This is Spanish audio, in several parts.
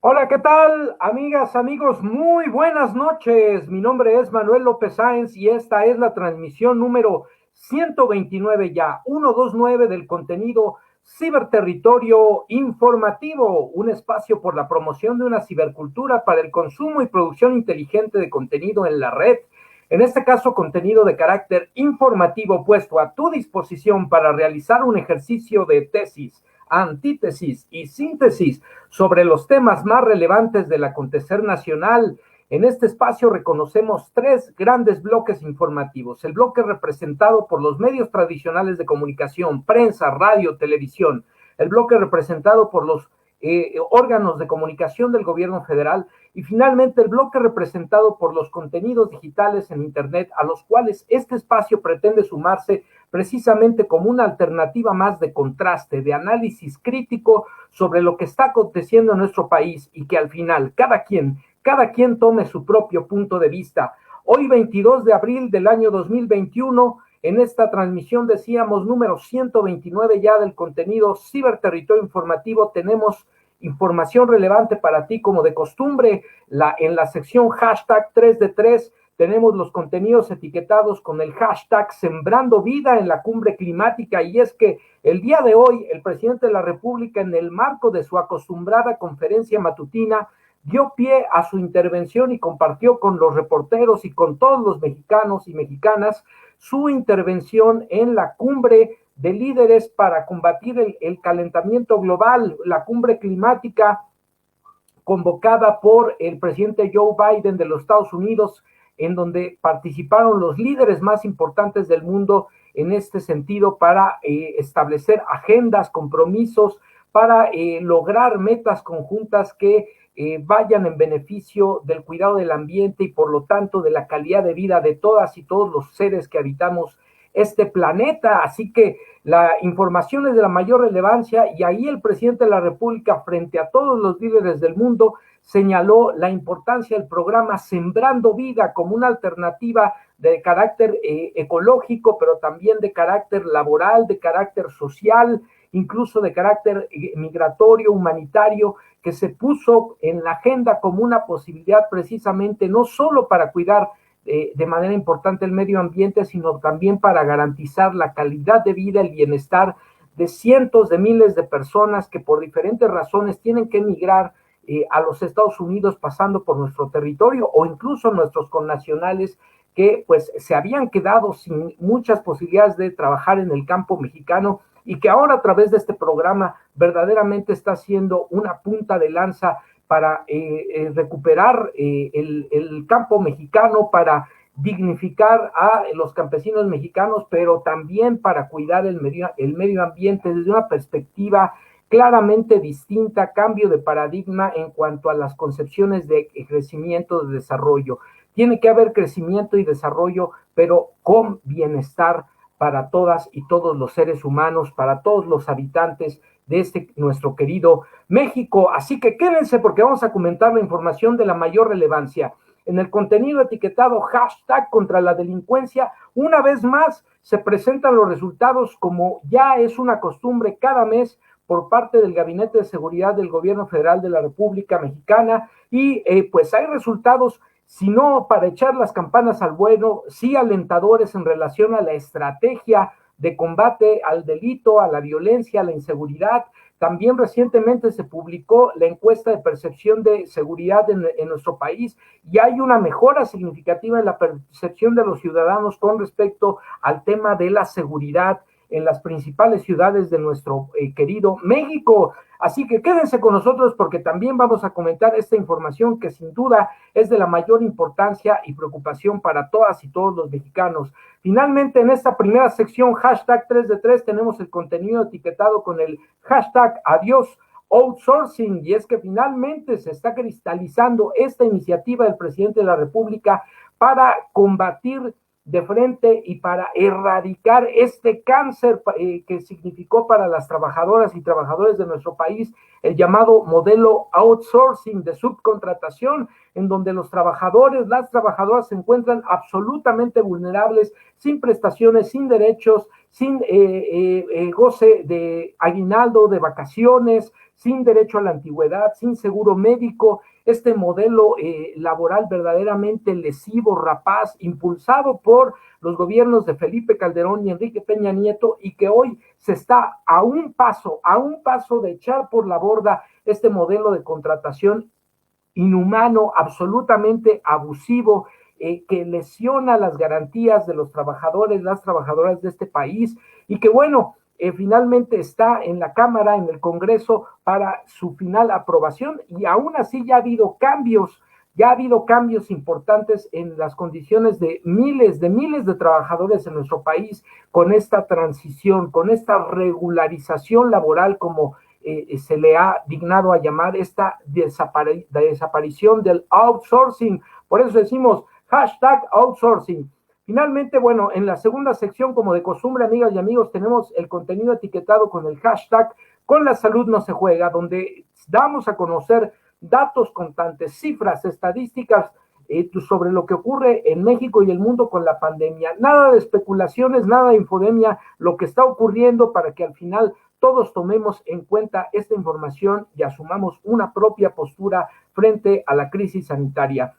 Hola, ¿qué tal, amigas, amigos? Muy buenas noches. Mi nombre es Manuel López Sáenz y esta es la transmisión número 129 ya, 129 del contenido Ciberterritorio Informativo, un espacio por la promoción de una cibercultura para el consumo y producción inteligente de contenido en la red. En este caso, contenido de carácter informativo puesto a tu disposición para realizar un ejercicio de tesis, antítesis y síntesis sobre los temas más relevantes del acontecer nacional. En este espacio reconocemos tres grandes bloques informativos. El bloque representado por los medios tradicionales de comunicación, prensa, radio, televisión. El bloque representado por los órganos de comunicación del gobierno federal y finalmente el bloque representado por los contenidos digitales en Internet a los cuales este espacio pretende sumarse precisamente como una alternativa más de contraste, de análisis crítico sobre lo que está aconteciendo en nuestro país y que al final cada quien tome su propio punto de vista. Hoy 22 de abril del año 2021, en esta transmisión decíamos número 129 ya del contenido Ciberterritorio Informativo, tenemos información relevante para ti como de costumbre. En la sección hashtag 3 de 3 tenemos los contenidos etiquetados con el hashtag Sembrando Vida en la Cumbre Climática, y es que el día de hoy el presidente de la República, en el marco de su acostumbrada conferencia matutina, dio pie a su intervención y compartió con los reporteros y con todos los mexicanos y mexicanas su intervención en la cumbre de líderes para combatir el calentamiento global, la cumbre climática convocada por el presidente Joe Biden de los Estados Unidos, en donde participaron los líderes más importantes del mundo en este sentido para establecer agendas, compromisos, para lograr metas conjuntas que vayan en beneficio del cuidado del ambiente y por lo tanto de la calidad de vida de todas y todos los seres que habitamos este planeta. Así que la información es de la mayor relevancia y ahí el presidente de la República, frente a todos los líderes del mundo, señaló la importancia del programa Sembrando Vida como una alternativa de carácter ecológico, pero también de carácter laboral, de carácter social, incluso de carácter migratorio, humanitario, que se puso en la agenda como una posibilidad precisamente no solo para cuidar de manera importante el medio ambiente, sino también para garantizar la calidad de vida, el bienestar de cientos de miles de personas que por diferentes razones tienen que emigrar a los Estados Unidos pasando por nuestro territorio o incluso nuestros connacionales que pues se habían quedado sin muchas posibilidades de trabajar en el campo mexicano y que ahora a través de este programa verdaderamente está siendo una punta de lanza para recuperar el campo mexicano, para dignificar a los campesinos mexicanos, pero también para cuidar el medio ambiente desde una perspectiva claramente distinta, cambio de paradigma en cuanto a las concepciones de crecimiento, de desarrollo. Tiene que haber crecimiento y desarrollo, pero con bienestar para todas y todos los seres humanos, para todos los habitantes de este nuestro querido México. Así que quédense porque vamos a comentar la información de la mayor relevancia. En el contenido etiquetado hashtag contra la delincuencia, una vez más se presentan los resultados como ya es una costumbre cada mes por parte del Gabinete de Seguridad del Gobierno Federal de la República Mexicana y pues hay resultados, si no para echar las campanas al vuelo, sí alentadores en relación a la estrategia de combate al delito, a la violencia, a la inseguridad. También recientemente se publicó la encuesta de percepción de seguridad en nuestro país y hay una mejora significativa en la percepción de los ciudadanos con respecto al tema de la seguridad en las principales ciudades de nuestro querido México. Así que quédense con nosotros porque también vamos a comentar esta información que sin duda es de la mayor importancia y preocupación para todas y todos los mexicanos. Finalmente, en esta primera sección, hashtag 3 de 3, tenemos el contenido etiquetado con el hashtag Adiós Outsourcing, y es que finalmente se está cristalizando esta iniciativa del presidente de la República para combatir de frente y para erradicar este cáncer que significó para las trabajadoras y trabajadores de nuestro país el llamado modelo outsourcing de subcontratación, en donde los trabajadores, las trabajadoras se encuentran absolutamente vulnerables, sin prestaciones, sin derechos, sin goce de aguinaldo, de vacaciones, sin derecho a la antigüedad, sin seguro médico, este modelo laboral verdaderamente lesivo, rapaz, impulsado por los gobiernos de Felipe Calderón y Enrique Peña Nieto, y que hoy se está a un paso de echar por la borda este modelo de contratación inhumano, absolutamente abusivo, que lesiona las garantías de los trabajadores, las trabajadoras de este país, y que bueno, finalmente está en la Cámara, en el Congreso, para su final aprobación, y aún así ya ha habido cambios importantes en las condiciones de miles de trabajadores en nuestro país, con esta transición, con esta regularización laboral, como se le ha dignado a llamar esta desaparición del outsourcing. Por eso decimos #outsourcing. Finalmente, bueno, en la segunda sección, como de costumbre, amigas y amigos, tenemos el contenido etiquetado con el hashtag Con la salud no se juega, donde damos a conocer datos contantes, cifras, estadísticas sobre lo que ocurre en México y el mundo con la pandemia. Nada de especulaciones, nada de infodemia, lo que está ocurriendo, para que al final todos tomemos en cuenta esta información y asumamos una propia postura frente a la crisis sanitaria.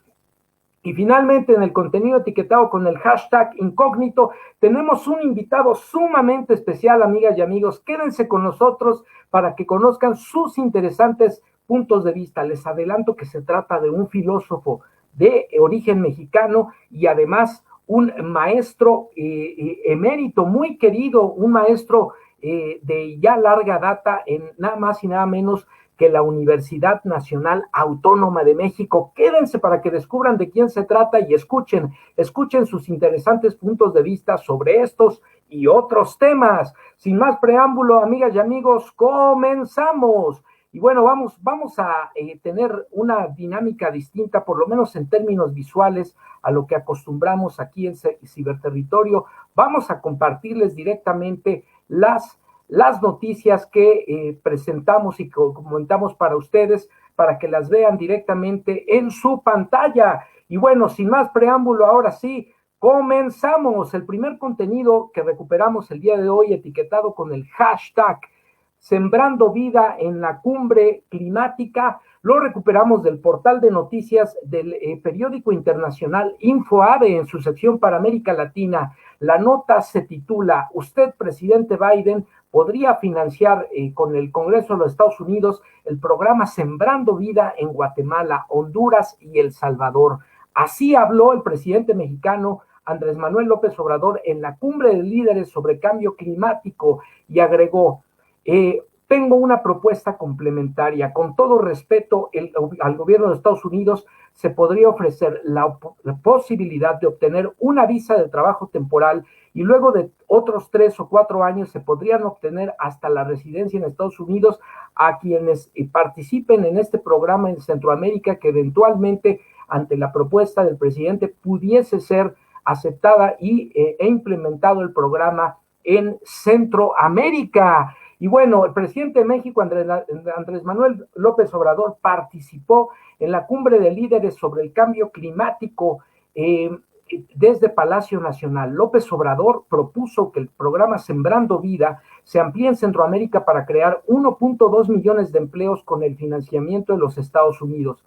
Y finalmente, en el contenido etiquetado con el hashtag incógnito, tenemos un invitado sumamente especial, amigas y amigos. Quédense con nosotros para que conozcan sus interesantes puntos de vista. Les adelanto que se trata de un filósofo de origen mexicano y además un maestro emérito, muy querido, un maestro de ya larga data en nada más y nada menos que la Universidad Nacional Autónoma de México. Quédense para que descubran de quién se trata y escuchen sus interesantes puntos de vista sobre estos y otros temas. Sin más preámbulo, amigas y amigos, comenzamos. Y bueno, vamos a tener una dinámica distinta, por lo menos en términos visuales, a lo que acostumbramos aquí en Ciberterritorio. Vamos a compartirles directamente las noticias que presentamos y que comentamos para ustedes, para que las vean directamente en su pantalla. Y bueno, sin más preámbulo, ahora sí, comenzamos. El primer contenido que recuperamos el día de hoy, etiquetado con el hashtag Sembrando Vida en la Cumbre Climática, lo recuperamos del portal de noticias del periódico internacional InfoAde en su sección para América Latina. La nota se titula: Usted, presidente Biden, podría financiar con el Congreso de los Estados Unidos el programa Sembrando Vida en Guatemala, Honduras y El Salvador. Así habló el presidente mexicano Andrés Manuel López Obrador en la cumbre de líderes sobre cambio climático, y agregó: tengo una propuesta complementaria. Con todo respeto al gobierno de Estados Unidos, se podría ofrecer la posibilidad de obtener una visa de trabajo temporal, y luego de otros 3 o 4 años se podrían obtener hasta la residencia en Estados Unidos a quienes participen en este programa en Centroamérica, que eventualmente, ante la propuesta del presidente, pudiese ser aceptada e implementado el programa en Centroamérica. Y bueno, el presidente de México, Andrés Manuel López Obrador, participó en la cumbre de líderes sobre el cambio climático desde Palacio Nacional. López Obrador propuso que el programa Sembrando Vida se amplíe en Centroamérica para crear 1.2 millones de empleos con el financiamiento de los Estados Unidos.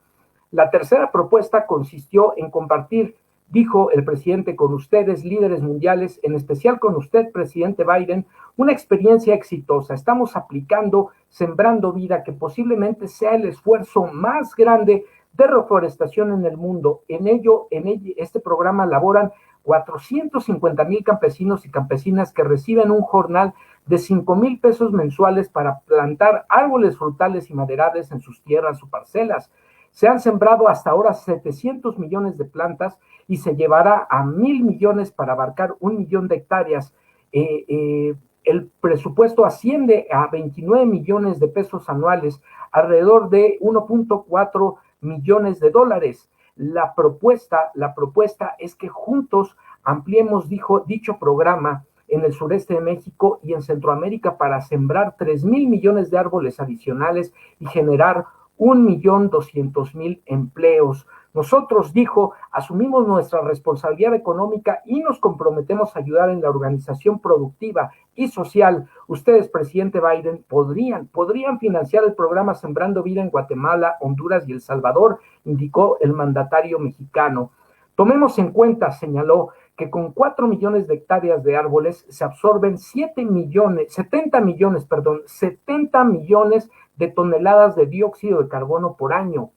La tercera propuesta consistió en compartir, dijo el presidente, con ustedes, líderes mundiales, en especial con usted, presidente Biden, una experiencia exitosa. Estamos aplicando Sembrando Vida, que posiblemente sea el esfuerzo más grande de reforestación en el mundo. En ello, este programa laboran 450,000 campesinos y campesinas que reciben un jornal de 5,000 pesos mensuales para plantar árboles frutales y maderables en sus tierras o parcelas. Se han sembrado hasta ahora 700 millones de plantas y se llevará a 1,000 millones para abarcar 1 millón de hectáreas. El presupuesto asciende a 29 millones de pesos anuales, alrededor de 1.4 millones de dólares. La propuesta es que juntos ampliemos, dicho programa en el sureste de México y en Centroamérica para sembrar 3,000 millones de árboles adicionales y generar 1,200,000 empleos. Nosotros, dijo, asumimos nuestra responsabilidad económica y nos comprometemos a ayudar en la organización productiva y social. Ustedes, presidente Biden, podrían financiar el programa Sembrando Vida en Guatemala, Honduras y El Salvador, indicó el mandatario mexicano. Tomemos en cuenta, señaló, que con 4 millones de hectáreas de árboles se absorben 70 millones de toneladas de dióxido de carbono por año.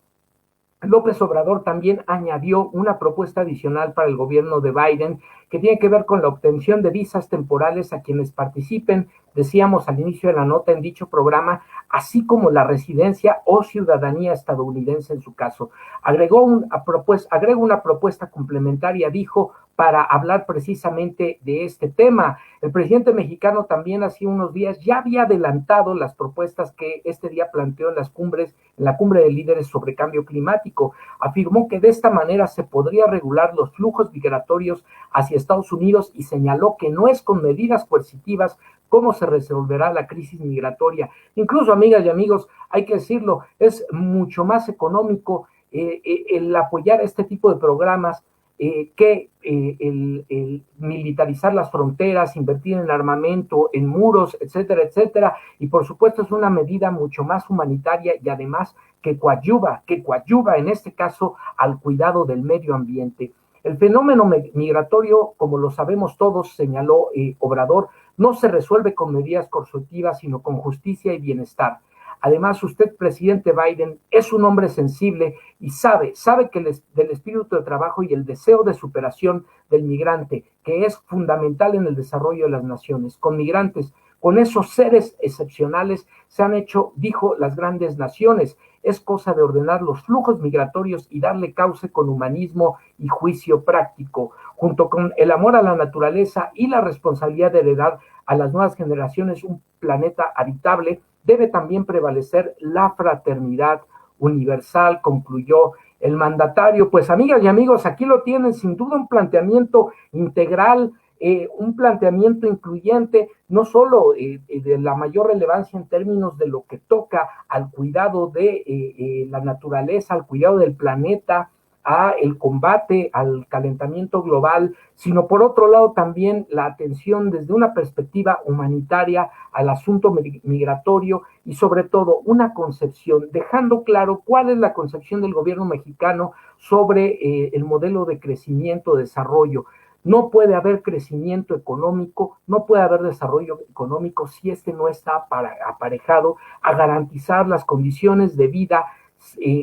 López Obrador también añadió una propuesta adicional para el gobierno de Biden que tiene que ver con la obtención de visas temporales a quienes participen, decíamos al inicio de la nota, en dicho programa, así como la residencia o ciudadanía estadounidense en su caso. Agrego una propuesta complementaria, dijo, para hablar precisamente de este tema. El presidente mexicano también hace unos días ya había adelantado las propuestas que este día planteó en la cumbre de líderes sobre cambio climático. Afirmó que de esta manera se podría regular los flujos migratorios hacia Estados Unidos y señaló que no es con medidas coercitivas cómo se resolverá la crisis migratoria. Incluso, amigas y amigos, hay que decirlo, es mucho más económico el apoyar este tipo de programas que el militarizar las fronteras, invertir en armamento, en muros, etcétera, etcétera, y por supuesto es una medida mucho más humanitaria y además que coadyuva en este caso al cuidado del medio ambiente. El fenómeno migratorio, como lo sabemos todos, señaló Obrador, no se resuelve con medidas coercitivas, sino con justicia y bienestar. Además, usted, presidente Biden, es un hombre sensible y sabe que del espíritu de trabajo y el deseo de superación del migrante, que es fundamental en el desarrollo de las naciones. Con migrantes, con esos seres excepcionales, se han hecho, dijo, las grandes naciones. Es cosa de ordenar los flujos migratorios y darle cauce con humanismo y juicio práctico, junto con el amor a la naturaleza y la responsabilidad de heredar a las nuevas generaciones un planeta habitable. Debe también prevalecer la fraternidad universal, concluyó el mandatario. Pues, amigas y amigos, aquí lo tienen, sin duda un planteamiento integral, un planteamiento incluyente, no solo de la mayor relevancia en términos de lo que toca al cuidado de la naturaleza, al cuidado del planeta, a el combate al calentamiento global, sino por otro lado también la atención desde una perspectiva humanitaria al asunto migratorio y sobre todo una concepción, dejando claro cuál es la concepción del gobierno mexicano sobre el modelo de crecimiento, desarrollo. No puede haber crecimiento económico, no puede haber desarrollo económico si este no está aparejado a garantizar las condiciones de vida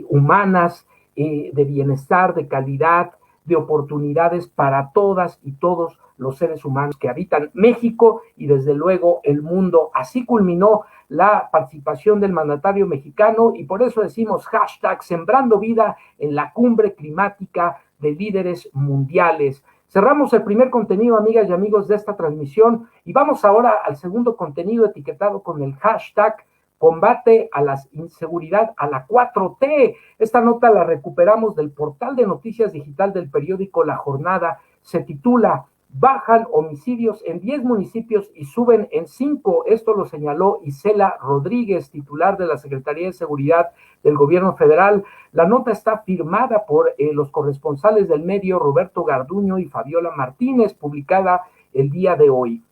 humanas, de bienestar, de calidad, de oportunidades para todas y todos los seres humanos que habitan México y desde luego el mundo. Así culminó la participación del mandatario mexicano y por eso decimos hashtag Sembrando Vida en la cumbre climática de líderes mundiales. Cerramos el primer contenido, amigas y amigos, de esta transmisión y vamos ahora al segundo contenido etiquetado con el hashtag Combate a la inseguridad a la 4T. Esta nota la recuperamos del portal de noticias digital del periódico La Jornada. Se titula Bajan homicidios en 10 municipios y suben en 5. Esto lo señaló Isela Rodríguez, titular de la Secretaría de Seguridad del Gobierno Federal. La nota está firmada por los corresponsales del medio Roberto Garduño y Fabiola Martínez, publicada el día de hoy.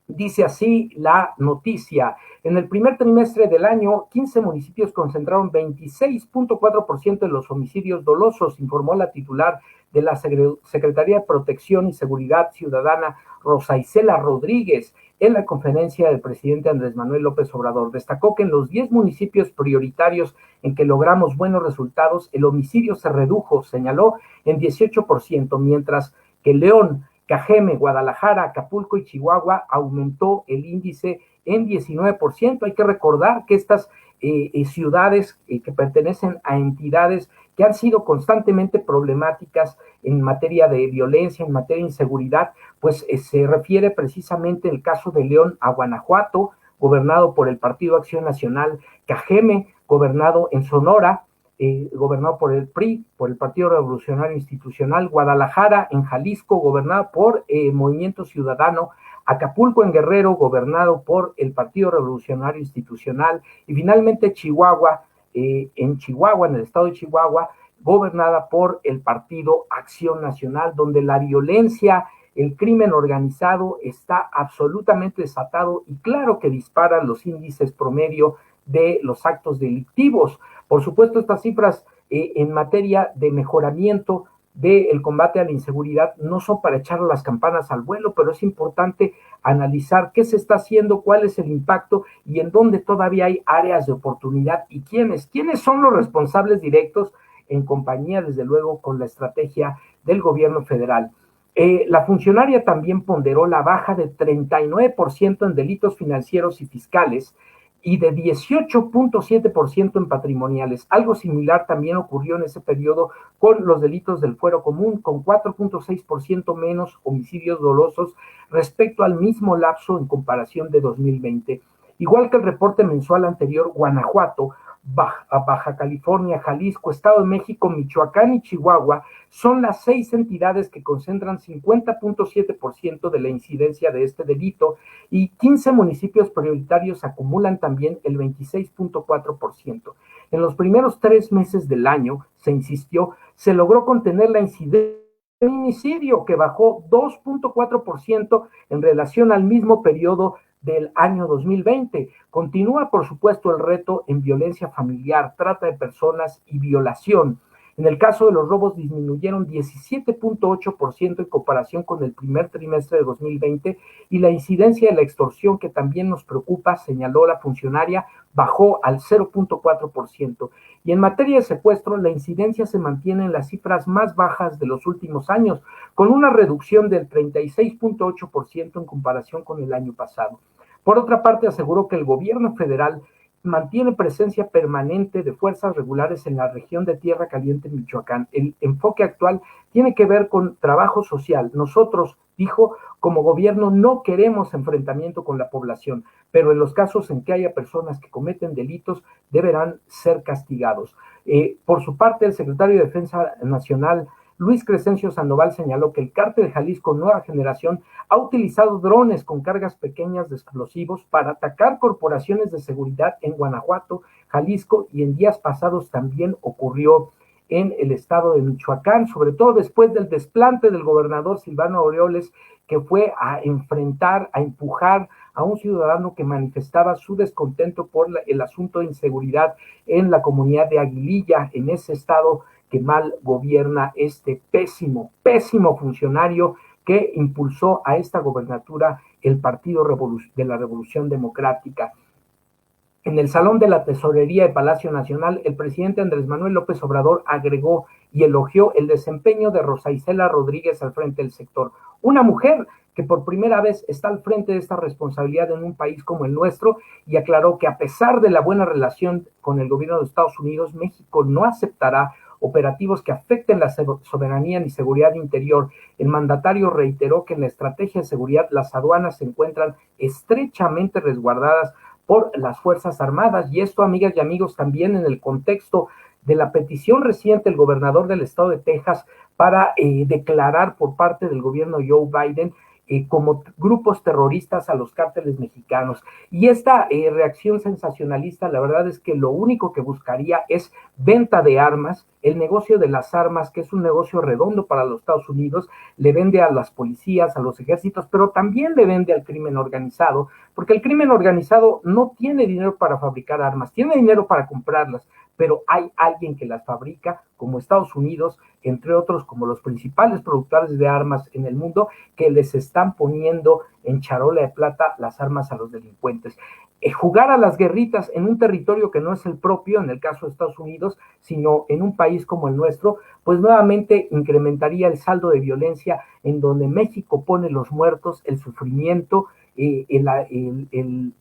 Dice así la noticia: en el primer trimestre del año, 15 municipios concentraron 26.4% de los homicidios dolosos, informó la titular de la Secretaría de Protección y Seguridad Ciudadana, Rosa Isela Rodríguez, en la conferencia del presidente Andrés Manuel López Obrador. Destacó que en los 10 municipios prioritarios en que logramos buenos resultados, el homicidio se redujo, señaló, en 18%, mientras que León, Cajeme, Guadalajara, Acapulco y Chihuahua aumentó el índice en 19%. Hay que recordar que estas ciudades que pertenecen a entidades que han sido constantemente problemáticas en materia de violencia, en materia de inseguridad, pues se refiere precisamente el caso de León a Guanajuato, gobernado por el Partido Acción Nacional, Cajeme, gobernado en Sonora, gobernado por el PRI, por el Partido Revolucionario Institucional, Guadalajara en Jalisco, gobernado por Movimiento Ciudadano, Acapulco en Guerrero, gobernado por el Partido Revolucionario Institucional, y finalmente Chihuahua, en el estado de Chihuahua, gobernada por el Partido Acción Nacional, donde la violencia, el crimen organizado está absolutamente desatado y claro que disparan los índices promedio de los actos delictivos. Por supuesto, estas cifras en materia de mejoramiento del combate a la inseguridad no son para echar las campanas al vuelo, pero es importante analizar qué se está haciendo, cuál es el impacto y en dónde todavía hay áreas de oportunidad y quiénes son los responsables directos en compañía, desde luego, con la estrategia del gobierno federal. La funcionaria también ponderó la baja de 39% en delitos financieros y fiscales y de 18.7% en patrimoniales. Algo similar también ocurrió en ese periodo con los delitos del fuero común, con 4.6% menos homicidios dolosos respecto al mismo lapso en comparación de 2020. Igual que el reporte mensual anterior, Guanajuato, Baja California, Jalisco, Estado de México, Michoacán y Chihuahua son las 6 entidades que concentran 50.7% de la incidencia de este delito y 15 municipios prioritarios acumulan también el 26.4%. En los primeros 3 meses del año, se logró contener la incidencia de homicidio, que bajó 2.4% en relación al mismo periodo del año 2020. Continúa, por supuesto, el reto en violencia familiar, trata de personas y violación. En el caso de los robos disminuyeron 17.8% en comparación con el primer trimestre de 2020 y la incidencia de la extorsión, que también nos preocupa, señaló la funcionaria, bajó al 0.4%. Y en materia de secuestro, la incidencia se mantiene en las cifras más bajas de los últimos años, con una reducción del 36.8% en comparación con el año pasado. Por otra parte, aseguró que el gobierno federal mantiene presencia permanente de fuerzas regulares en la región de Tierra Caliente, Michoacán. El enfoque actual tiene que ver con trabajo social. Nosotros, dijo, como gobierno no queremos enfrentamiento con la población, pero en los casos en que haya personas que cometen delitos deberán ser castigados. Por su parte, el secretario de Defensa Nacional, Luis Crescencio Sandoval, señaló que el Cártel de Jalisco Nueva Generación ha utilizado drones con cargas pequeñas de explosivos para atacar corporaciones de seguridad en Guanajuato, Jalisco, y en días pasados también ocurrió en el estado de Michoacán, sobre todo después del desplante del gobernador Silvano Aureoles, que fue a enfrentar, a empujar a un ciudadano que manifestaba su descontento por el asunto de inseguridad en la comunidad de Aguililla, en ese estado que mal gobierna este pésimo funcionario que impulsó a esta gobernatura el Partido de la Revolución Democrática. En el Salón de la Tesorería de Palacio Nacional, el presidente Andrés Manuel López Obrador agregó y elogió el desempeño de Rosa Isela Rodríguez al frente del sector, una mujer que por primera vez está al frente de esta responsabilidad en un país como el nuestro, y aclaró que a pesar de la buena relación con el gobierno de Estados Unidos, México no aceptará operativos que afecten la soberanía ni seguridad interior. El mandatario reiteró que en la estrategia de seguridad las aduanas se encuentran estrechamente resguardadas por las Fuerzas Armadas, y esto, amigas y amigos, también en el contexto de la petición reciente del gobernador del estado de Texas para declarar por parte del gobierno Joe Biden como grupos terroristas a los cárteles mexicanos. Y esta reacción sensacionalista, la verdad es que lo único que buscaría es venta de armas, el negocio de las armas, que es un negocio redondo para los Estados Unidos, le vende a las policías, a los ejércitos, pero también le vende al crimen organizado, porque el crimen organizado no tiene dinero para fabricar armas, tiene dinero para comprarlas, pero hay alguien que las fabrica, como Estados Unidos, entre otros, como los principales productores de armas en el mundo, que les están poniendo en charola de plata las armas a los delincuentes. Jugar a las guerritas en un territorio que no es el propio, en el caso de Estados Unidos, sino en un país como el nuestro, pues nuevamente incrementaría el saldo de violencia, en donde México pone los muertos, el sufrimiento,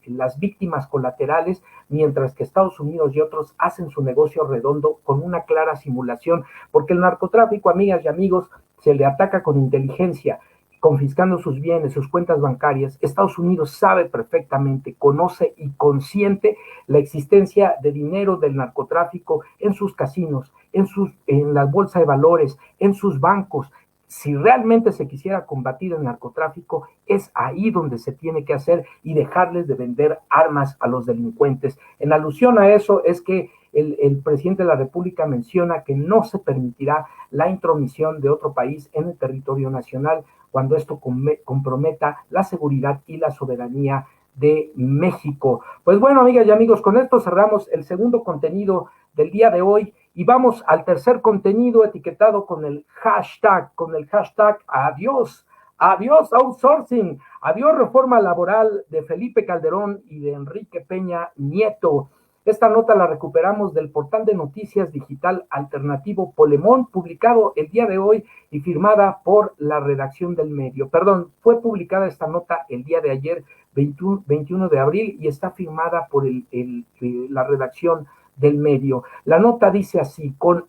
las víctimas colaterales, mientras que Estados Unidos y otros hacen su negocio redondo con una clara simulación, porque el narcotráfico, amigas y amigos, se le ataca con inteligencia, confiscando sus bienes, sus cuentas bancarias. Estados Unidos sabe perfectamente, conoce y consiente la existencia de dinero del narcotráfico en sus casinos, en la bolsa de valores, en sus bancos. Si realmente se quisiera combatir el narcotráfico, es ahí donde se tiene que hacer y dejarles de vender armas a los delincuentes. En alusión a eso es que el presidente de la República menciona que no se permitirá la intromisión de otro país en el territorio nacional cuando esto comprometa la seguridad y la soberanía de México. Pues bueno, amigas y amigos, con esto cerramos el segundo contenido del día de hoy y vamos al tercer contenido etiquetado con el hashtag adiós, adiós outsourcing, adiós reforma laboral de Felipe Calderón y de Enrique Peña Nieto. Esta nota la recuperamos del portal de noticias digital alternativo Polemón, publicado el día de hoy y firmada por la redacción del medio. Perdón, fue publicada esta nota el día de ayer, 21 de abril, y está firmada por la redacción del medio. La nota dice así: con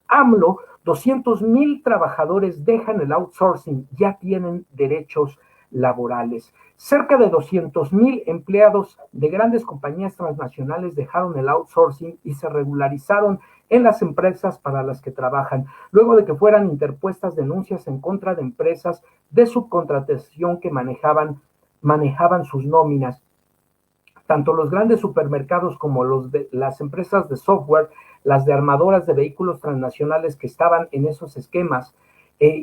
AMLO, 200,000 trabajadores dejan el outsourcing, ya tienen derechos laborales. Cerca de 200,000 empleados de grandes compañías transnacionales dejaron el outsourcing y se regularizaron en las empresas para las que trabajan, luego de que fueran interpuestas denuncias en contra de empresas de subcontratación que manejaban sus nóminas. Tanto los grandes supermercados como las empresas de software, las de armadoras de vehículos transnacionales que estaban en esos esquemas,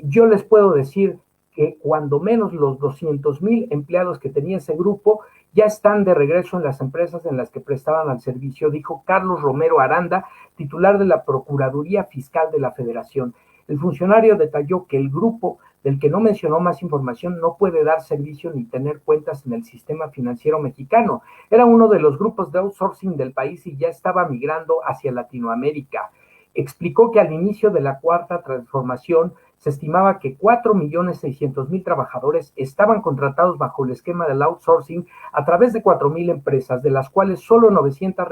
yo les puedo decir que cuando menos los 200,000 empleados que tenía ese grupo ya están de regreso en las empresas en las que prestaban al servicio, dijo Carlos Romero Aranda, titular de la Procuraduría Fiscal de la Federación. El funcionario detalló que el grupo, del que no mencionó más información, no puede dar servicio ni tener cuentas en el sistema financiero mexicano. Era uno de los grupos de outsourcing del país y ya estaba migrando hacia Latinoamérica. Explicó que al inicio de la cuarta transformación se estimaba que 4,600,000 trabajadores estaban contratados bajo el esquema del outsourcing a través de 4,000 empresas, de las cuales solo 900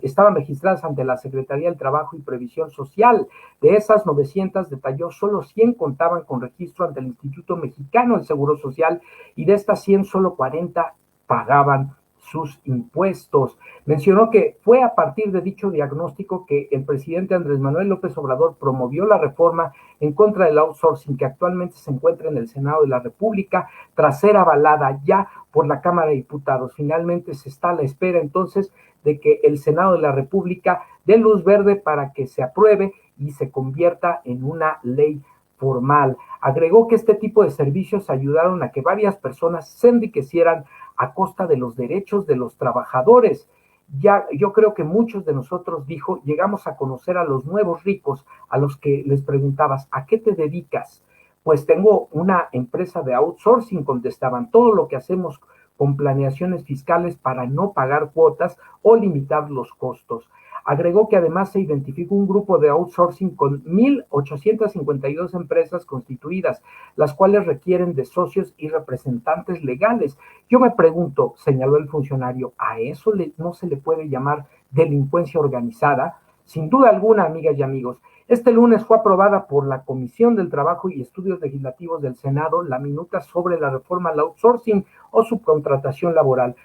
estaban registradas ante la Secretaría del Trabajo y Previsión Social. De esas 900, detalló, solo 100 contaban con registro ante el Instituto Mexicano del Seguro Social y de estas 100, solo 40 pagaban sus impuestos. Mencionó que fue a partir de dicho diagnóstico que el presidente Andrés Manuel López Obrador promovió la reforma en contra del outsourcing que actualmente se encuentra en el Senado de la República, tras ser avalada ya por la Cámara de Diputados. Finalmente se está a la espera entonces de que el Senado de la República dé luz verde para que se apruebe y se convierta en una ley formal. Agregó que este tipo de servicios ayudaron a que varias personas se enriquecieran a costa de los derechos de los trabajadores. Ya, yo creo que muchos de nosotros, dijo, llegamos a conocer a los nuevos ricos, a los que les preguntabas, ¿a qué te dedicas? Pues tengo una empresa de outsourcing, contestaban, todo lo que hacemos con planeaciones fiscales para no pagar cuotas o limitar los costos. Agregó que además se identificó un grupo de outsourcing con 1,852 empresas constituidas, las cuales requieren de socios y representantes legales. Yo me pregunto, señaló el funcionario, ¿a eso no se le puede llamar delincuencia organizada? Sin duda alguna, amigas y amigos. Este lunes fue aprobada por la Comisión del Trabajo y Estudios Legislativos del Senado la minuta sobre la reforma al outsourcing o subcontratación laboral.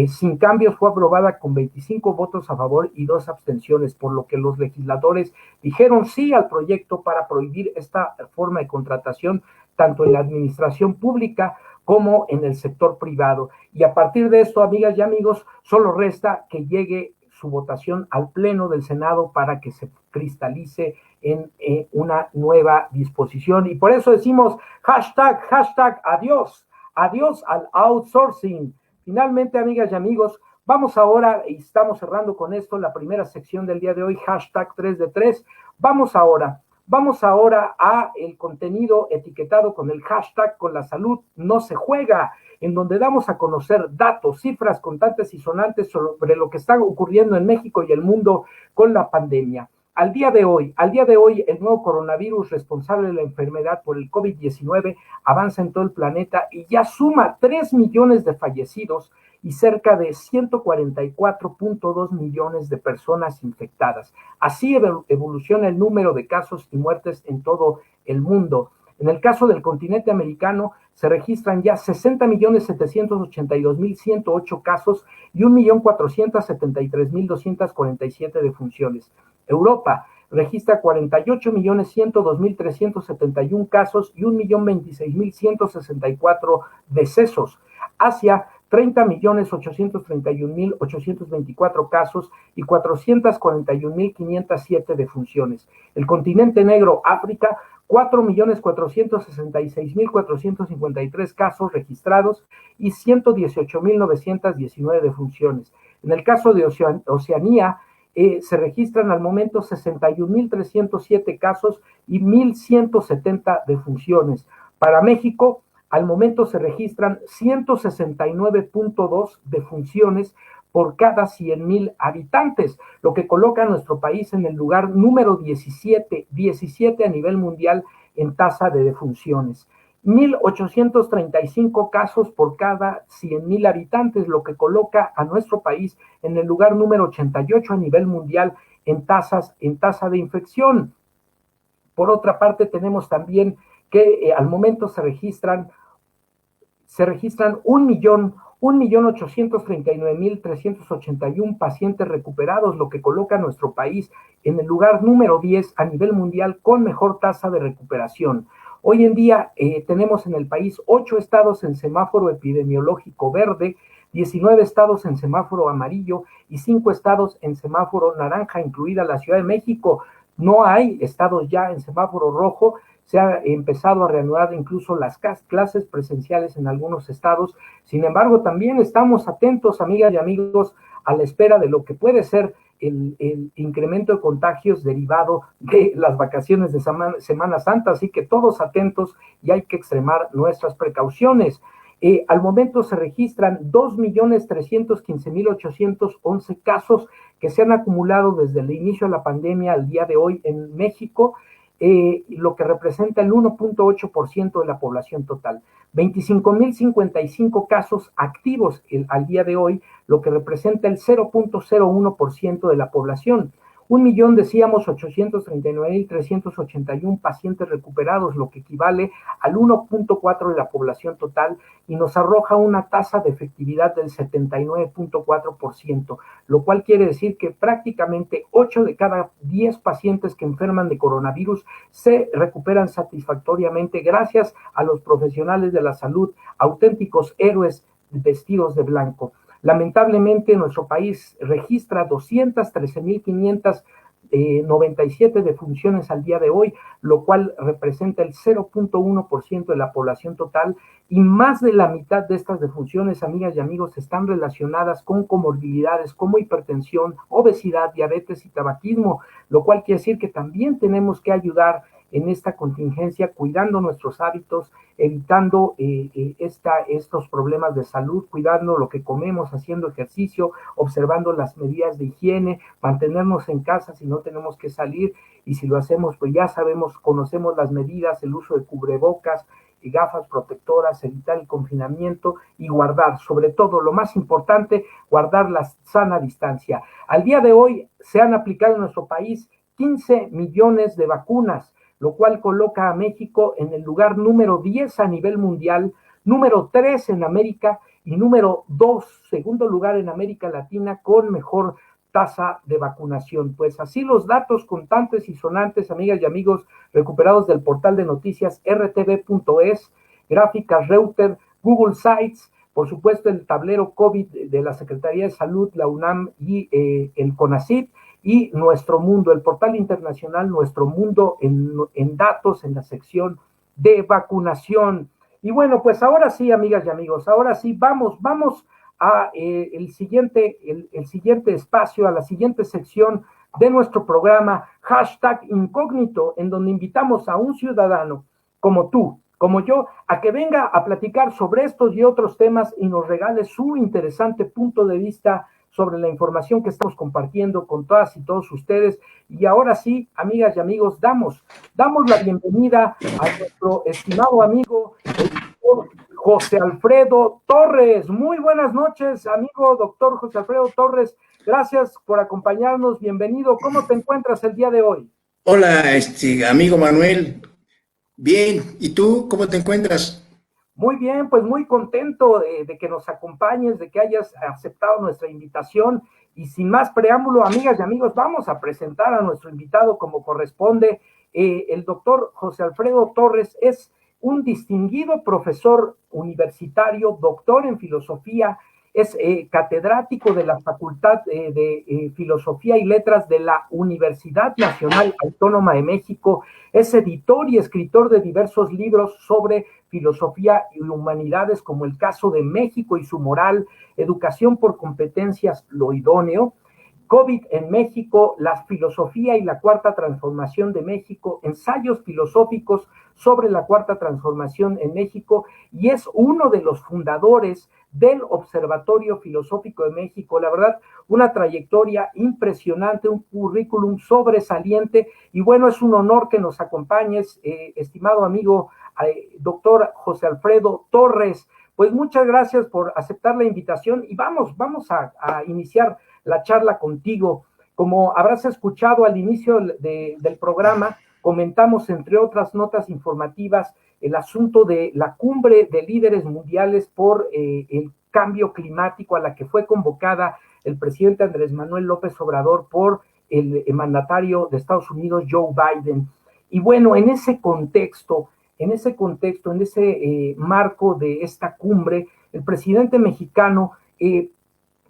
Sin cambios, fue aprobada con 25 votos a favor y 2 abstenciones, por lo que los legisladores dijeron sí al proyecto para prohibir esta forma de contratación tanto en la administración pública como en el sector privado. Y a partir de esto, amigas y amigos, solo resta que llegue su votación al Pleno del Senado para que se cristalice en una nueva disposición. Y por eso decimos hashtag adiós, adiós al outsourcing. Finalmente, amigas y amigos, vamos ahora, y estamos cerrando con esto la primera sección del día de hoy, hashtag 3 de 3. Vamos ahora a el contenido etiquetado con el hashtag con la salud no se juega, en donde damos a conocer datos, cifras contantes y sonantes sobre lo que está ocurriendo en México y el mundo con la pandemia. Al día de hoy, el nuevo coronavirus responsable de la enfermedad por el COVID-19 avanza en todo el planeta y ya suma 3 millones de fallecidos y cerca de 144.2 millones de personas infectadas. Así evoluciona el número de casos y muertes en todo el mundo. En el caso del continente americano, se registran ya 60.782.108 casos y 1.473.247 defunciones. Europa registra 48.102.371 casos y 1.026.164 decesos. Asia 30.831.824 casos y 441.507 defunciones. El continente negro, África, 4.466.453 casos registrados y 118.919 defunciones. En el caso de Oceanía, se registran al momento 61.307 casos y 1.170 defunciones. Para México, al momento se registran 169.2 defunciones por cada 100,000 habitantes, lo que coloca a nuestro país en el lugar número 17 a nivel mundial en tasa de defunciones. 1.835 casos por cada 100,000 habitantes, lo que coloca a nuestro país en el lugar número 88 a nivel mundial en tasa de infección. Por otra parte, tenemos también que al momento se registran 1.839.381 pacientes recuperados, lo que coloca a nuestro país en el lugar número 10 a nivel mundial con mejor tasa de recuperación. Hoy en día tenemos en el país 8 estados en semáforo epidemiológico verde, 19 estados en semáforo amarillo y 5 estados en semáforo naranja, incluida la Ciudad de México. No hay estados ya en semáforo rojo. Se ha empezado a reanudar incluso las clases presenciales en algunos estados. Sin embargo, también estamos atentos, amigas y amigos, a la espera de lo que puede ser el incremento de contagios derivado de las vacaciones de Semana Santa, así que todos atentos y hay que extremar nuestras precauciones. Al momento se registran 2.315.811 casos que se han acumulado desde el inicio de la pandemia al día de hoy en México, lo que representa el 1.8% de la población total. 25.055 casos activos al día de hoy, lo que representa el 0.01% de la población. 1.839.381 pacientes recuperados, lo que equivale al 1.4% de la población total y nos arroja una tasa de efectividad del 79.4%, lo cual quiere decir que prácticamente 8 de cada 10 pacientes que enferman de coronavirus se recuperan satisfactoriamente gracias a los profesionales de la salud, auténticos héroes vestidos de blanco. Lamentablemente, nuestro país registra 213.597 defunciones al día de hoy, lo cual representa el 0.1% de la población total, y más de la mitad de estas defunciones, amigas y amigos, están relacionadas con comorbilidades como hipertensión, obesidad, diabetes y tabaquismo, lo cual quiere decir que también tenemos que ayudar en esta contingencia, cuidando nuestros hábitos, evitando estos problemas de salud, cuidando lo que comemos, haciendo ejercicio, observando las medidas de higiene, mantenernos en casa si no tenemos que salir, y si lo hacemos, pues ya sabemos, conocemos las medidas, el uso de cubrebocas y gafas protectoras, evitar el confinamiento y guardar, sobre todo, lo más importante, guardar la sana distancia. Al día de hoy se han aplicado en nuestro país 15 millones de vacunas, lo cual coloca a México en el lugar número 10 a nivel mundial, número 3 en América y número 2, segundo lugar en América Latina con mejor tasa de vacunación. Pues así los datos contantes y sonantes, amigas y amigos, recuperados del portal de noticias rtv.es, gráficas Reuters, Google Sites, por supuesto el tablero COVID de la Secretaría de Salud, la UNAM y el CONACYT, y Nuestro Mundo, el portal internacional Nuestro Mundo en datos, en la sección de vacunación. Y bueno, pues ahora sí, amigas y amigos, ahora sí, vamos a el siguiente espacio, a la siguiente sección de nuestro programa, #incógnito, en donde invitamos a un ciudadano como tú, como yo, a que venga a platicar sobre estos y otros temas y nos regale su interesante punto de vista sobre la información que estamos compartiendo con todas y todos ustedes. Y ahora sí, amigas y amigos, damos la bienvenida a nuestro estimado amigo, el doctor José Alfredo Torres. Muy buenas noches, amigo doctor José Alfredo Torres. Gracias por acompañarnos. Bienvenido. ¿Cómo te encuentras el día de hoy? Hola, amigo Manuel. Bien, ¿y tú cómo te encuentras? Muy bien, pues muy contento de que nos acompañes, de que hayas aceptado nuestra invitación. Y sin más preámbulo, amigas y amigos, vamos a presentar a nuestro invitado como corresponde. El doctor José Alfredo Torres es un distinguido profesor universitario, doctor en filosofía, es catedrático de la Facultad de Filosofía y Letras de la Universidad Nacional Autónoma de México, es editor y escritor de diversos libros sobre filosofía y humanidades, como El caso de México y su moral, Educación por competencias, lo idóneo, COVID en México, la filosofía y la cuarta transformación de México, ensayos filosóficos sobre la cuarta transformación en México, y es uno de los fundadores del Observatorio Filosófico de México. La verdad, una trayectoria impresionante, un currículum sobresaliente, y bueno, es un honor que nos acompañes, estimado amigo, doctor José Alfredo Torres. Pues muchas gracias por aceptar la invitación y vamos a iniciar la charla contigo. Como habrás escuchado al inicio del programa, comentamos, entre otras notas informativas, el asunto de la cumbre de líderes mundiales por el cambio climático a la que fue convocada el presidente Andrés Manuel López Obrador por el mandatario de Estados Unidos, Joe Biden. Y bueno, en ese contexto, en ese marco de esta cumbre, el presidente mexicano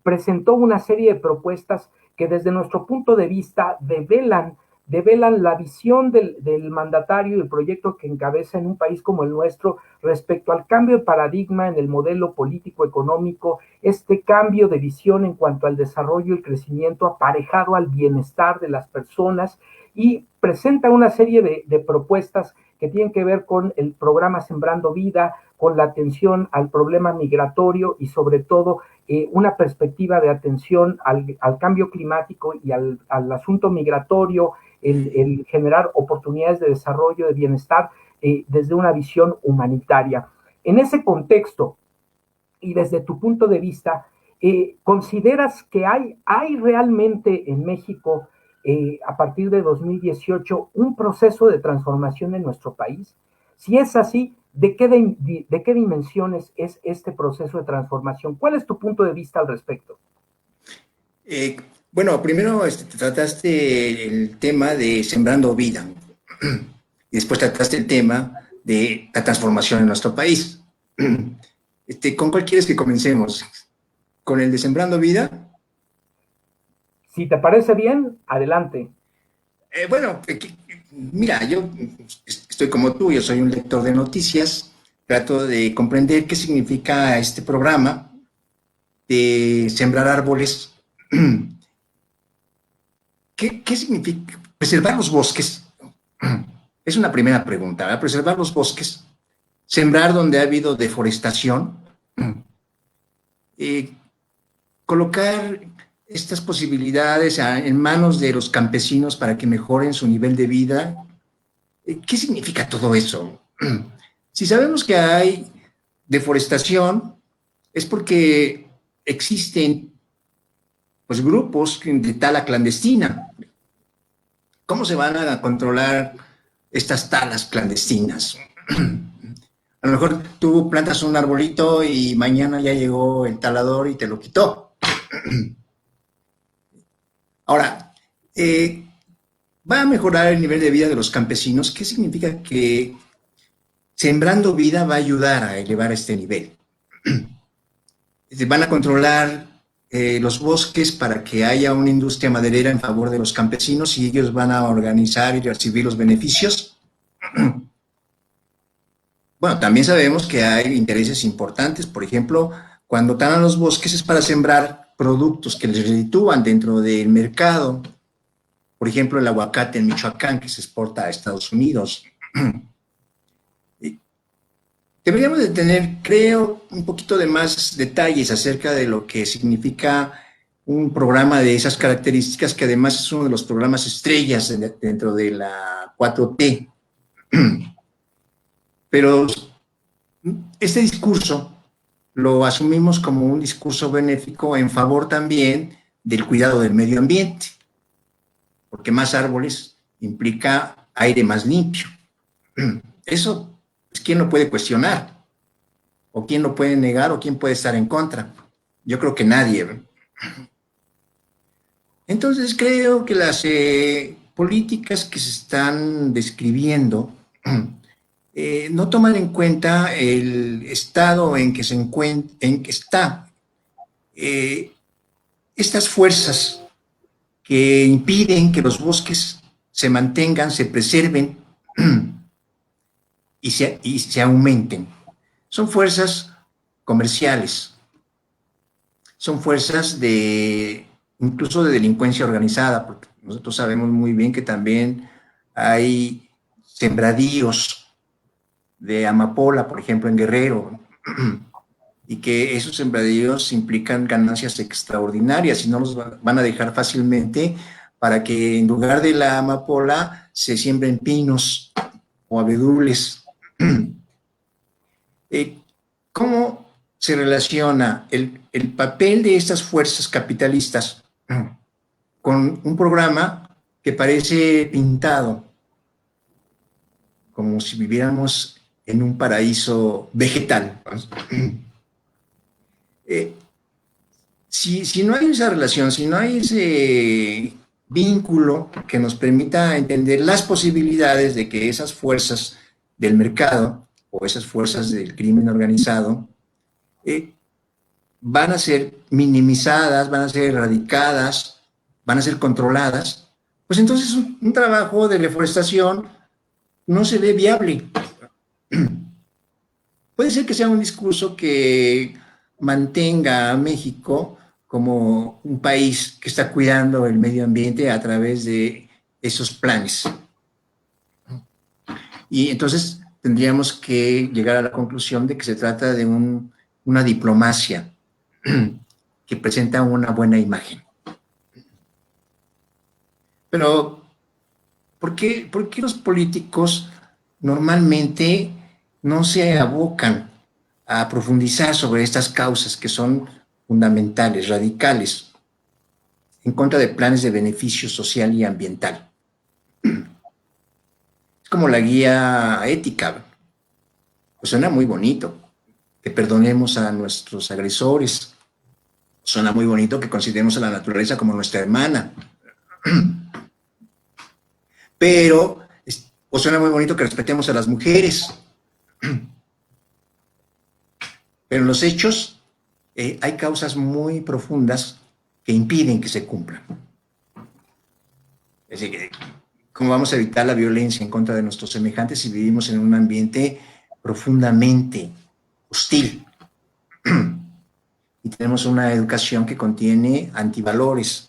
presentó una serie de propuestas que desde nuestro punto de vista develan la visión del mandatario y el proyecto que encabeza en un país como el nuestro respecto al cambio de paradigma en el modelo político-económico, este cambio de visión en cuanto al desarrollo y crecimiento aparejado al bienestar de las personas, y presenta una serie de propuestas que tienen que ver con el programa Sembrando Vida, con la atención al problema migratorio y sobre todo una perspectiva de atención al cambio climático y al asunto migratorio, el generar oportunidades de desarrollo, de bienestar, desde una visión humanitaria. En ese contexto, y desde tu punto de vista, ¿consideras que hay realmente en México, a partir de 2018, un proceso de transformación en nuestro país? Si es así, ¿de qué dimensiones es este proceso de transformación? ¿Cuál es tu punto de vista al respecto? Eh, bueno, primero trataste el tema de Sembrando Vida y después trataste el tema de la transformación en nuestro país. ¿Con cuál quieres que comencemos? ¿Con el de Sembrando Vida? Si te parece bien, adelante. Bueno, mira, yo estoy como tú, yo soy un lector de noticias, trato de comprender qué significa este programa de sembrar árboles. ¿Qué significa preservar los bosques? Es una primera pregunta, ¿verdad? Preservar los bosques, sembrar donde ha habido deforestación, eh, colocar estas posibilidades en manos de los campesinos para que mejoren su nivel de vida. ¿Qué significa todo eso? Si sabemos que hay deforestación, es porque existen pues, grupos de tala clandestina. ¿Cómo se van a controlar estas talas clandestinas? A lo mejor tú plantas un arbolito y mañana ya llegó el talador y te lo quitó. Ahora, ¿va a mejorar el nivel de vida de los campesinos? ¿Qué significa que Sembrando Vida va a ayudar a elevar este nivel? Van a controlar los bosques para que haya una industria maderera en favor de los campesinos y ellos van a organizar y recibir los beneficios. Bueno, también sabemos que hay intereses importantes, por ejemplo, cuando talan los bosques es para sembrar productos que les reditúan dentro del mercado, por ejemplo, el aguacate en Michoacán que se exporta a Estados Unidos. Deberíamos de tener, creo, un poquito de más detalles acerca de lo que significa un programa de esas características, que además es uno de los programas estrellas dentro de la 4T. Pero este discurso lo asumimos como un discurso benéfico en favor también del cuidado del medio ambiente, porque más árboles implica aire más limpio. Eso, pues, ¿quién lo puede cuestionar? ¿O quién lo puede negar? ¿O quién puede estar en contra? Yo creo que nadie. Entonces creo que las políticas que se están describiendo no toman en cuenta el estado en que en que está eh, estas fuerzas que impiden que los bosques se mantengan, se preserven y se aumenten. Son fuerzas comerciales, son fuerzas de incluso de delincuencia organizada, porque nosotros sabemos muy bien que también hay sembradíos de amapola, por ejemplo, en Guerrero, y que esos sembradíos implican ganancias extraordinarias y no los van a dejar fácilmente para que en lugar de la amapola se siembren pinos o abedules. ¿Cómo se relaciona el papel de estas fuerzas capitalistas con un programa que parece pintado como si viviéramos en un paraíso vegetal? Eh, si no hay esa relación, si no hay ese vínculo que nos permita entender las posibilidades de que esas fuerzas del mercado o esas fuerzas del crimen organizado eh, van a ser minimizadas, van a ser erradicadas, van a ser controladas, pues entonces un trabajo de reforestación no se ve viable. Puede ser que sea un discurso que mantenga a México como un país que está cuidando el medio ambiente a través de esos planes. Y entonces tendríamos que llegar a la conclusión de que se trata de una diplomacia que presenta una buena imagen. Pero, ¿por qué los políticos normalmente no se abocan a profundizar sobre estas causas que son fundamentales, radicales, en contra de planes de beneficio social y ambiental? Es como la guía ética. Pues suena muy bonito que perdonemos a nuestros agresores. Suena muy bonito que consideremos a la naturaleza como nuestra hermana. Pero, o suena muy bonito que respetemos a las mujeres. Pero en los hechos hay causas muy profundas que impiden que se cumplan. Es decir, ¿cómo vamos a evitar la violencia en contra de nuestros semejantes si vivimos en un ambiente profundamente hostil? Y tenemos una educación que contiene antivalores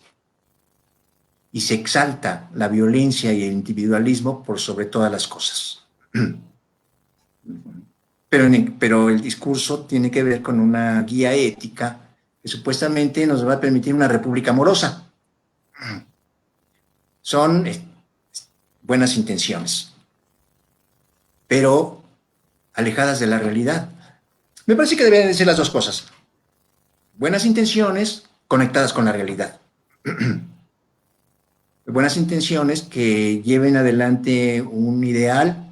y se exalta la violencia y el individualismo por sobre todas las cosas. Pero el discurso tiene que ver con una guía ética que supuestamente nos va a permitir una república amorosa. Son buenas intenciones, pero alejadas de la realidad. Me parece que deben ser las dos cosas. Buenas intenciones conectadas con la realidad. Buenas intenciones que lleven adelante un ideal,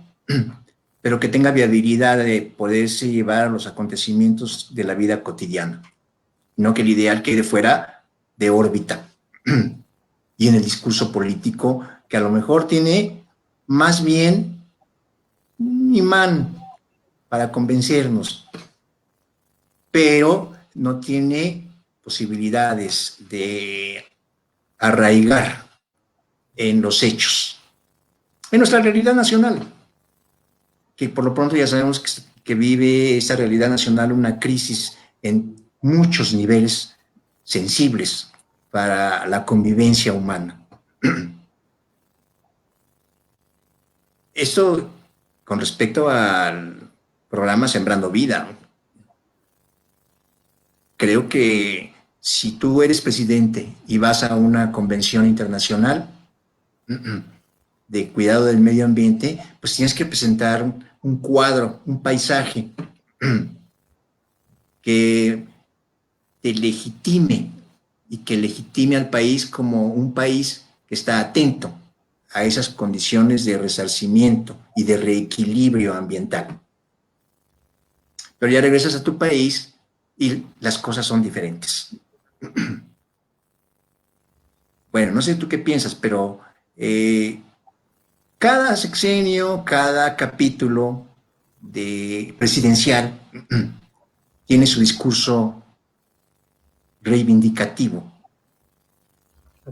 pero que tenga viabilidad de poderse llevar a los acontecimientos de la vida cotidiana. No que el ideal quede fuera de órbita. Y en el discurso político, que a lo mejor tiene más bien un imán para convencernos, pero no tiene posibilidades de arraigar en los hechos, en nuestra realidad nacional, que por lo pronto ya sabemos que vive esta realidad nacional una crisis en muchos niveles sensibles para la convivencia humana. Esto con respecto al programa Sembrando Vida. Creo que si tú eres presidente y vas a una convención internacional de cuidado del medio ambiente, pues tienes que presentar un cuadro, un paisaje que te legitime y que legitime al país como un país que está atento a esas condiciones de resarcimiento y de reequilibrio ambiental. Pero ya regresas a tu país y las cosas son diferentes. Bueno, no sé tú qué piensas, pero cada sexenio, cada capítulo presidencial tiene su discurso reivindicativo,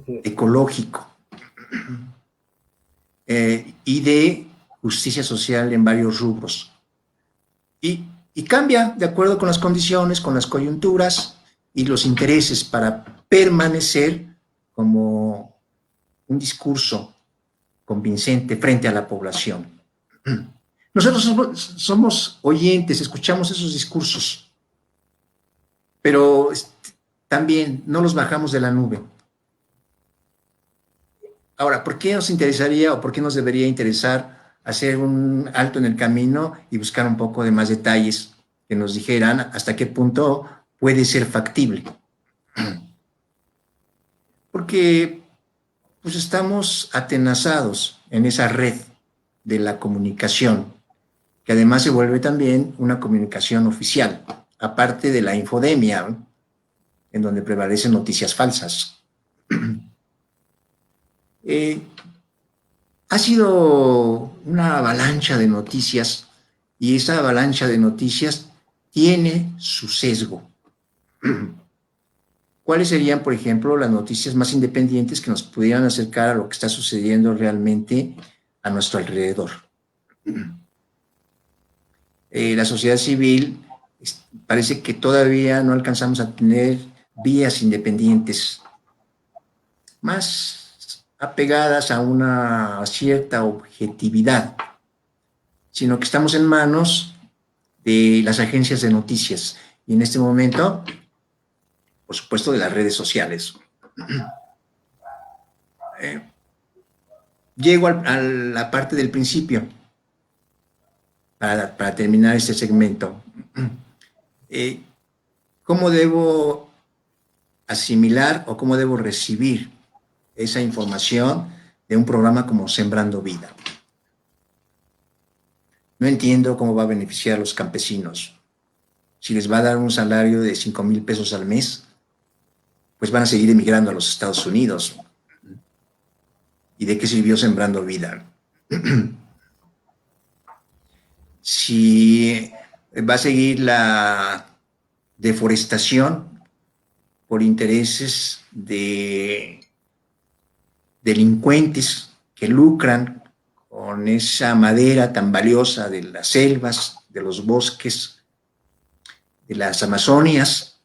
ecológico, y de justicia social en varios rubros. Y cambia de acuerdo con las condiciones, con las coyunturas y los intereses para permanecer como un discurso convincente frente a la población. Nosotros somos oyentes, escuchamos esos discursos, pero también no los bajamos de la nube. Ahora, ¿por qué nos interesaría o por qué nos debería interesar hacer un alto en el camino y buscar un poco de más detalles que nos dijeran hasta qué punto puede ser factible? Porque pues estamos atenazados en esa red de la comunicación, que además se vuelve también una comunicación oficial, aparte de la infodemia, en donde prevalecen noticias falsas. Ha sido una avalancha de noticias y esa avalancha de noticias tiene su sesgo. ¿Cuáles serían, por ejemplo, las noticias más independientes que nos pudieran acercar a lo que está sucediendo realmente a nuestro alrededor? La sociedad civil parece que todavía no alcanzamos a tener vías independientes más apegadas a una cierta objetividad, sino que estamos en manos de las agencias de noticias y en este momento, por supuesto, de las redes sociales. Llego a la parte del principio para terminar este segmento. ¿Cómo debo asimilar o cómo debo recibir esa información de un programa como Sembrando Vida? No entiendo cómo va a beneficiar a los campesinos. Si les va a dar un salario de 5,000 pesos al mes, pues van a seguir emigrando a los Estados Unidos. ¿Y de qué sirvió Sembrando Vida? Si va a seguir la deforestación por intereses de delincuentes que lucran con esa madera tan valiosa de las selvas, de los bosques, de las Amazonias,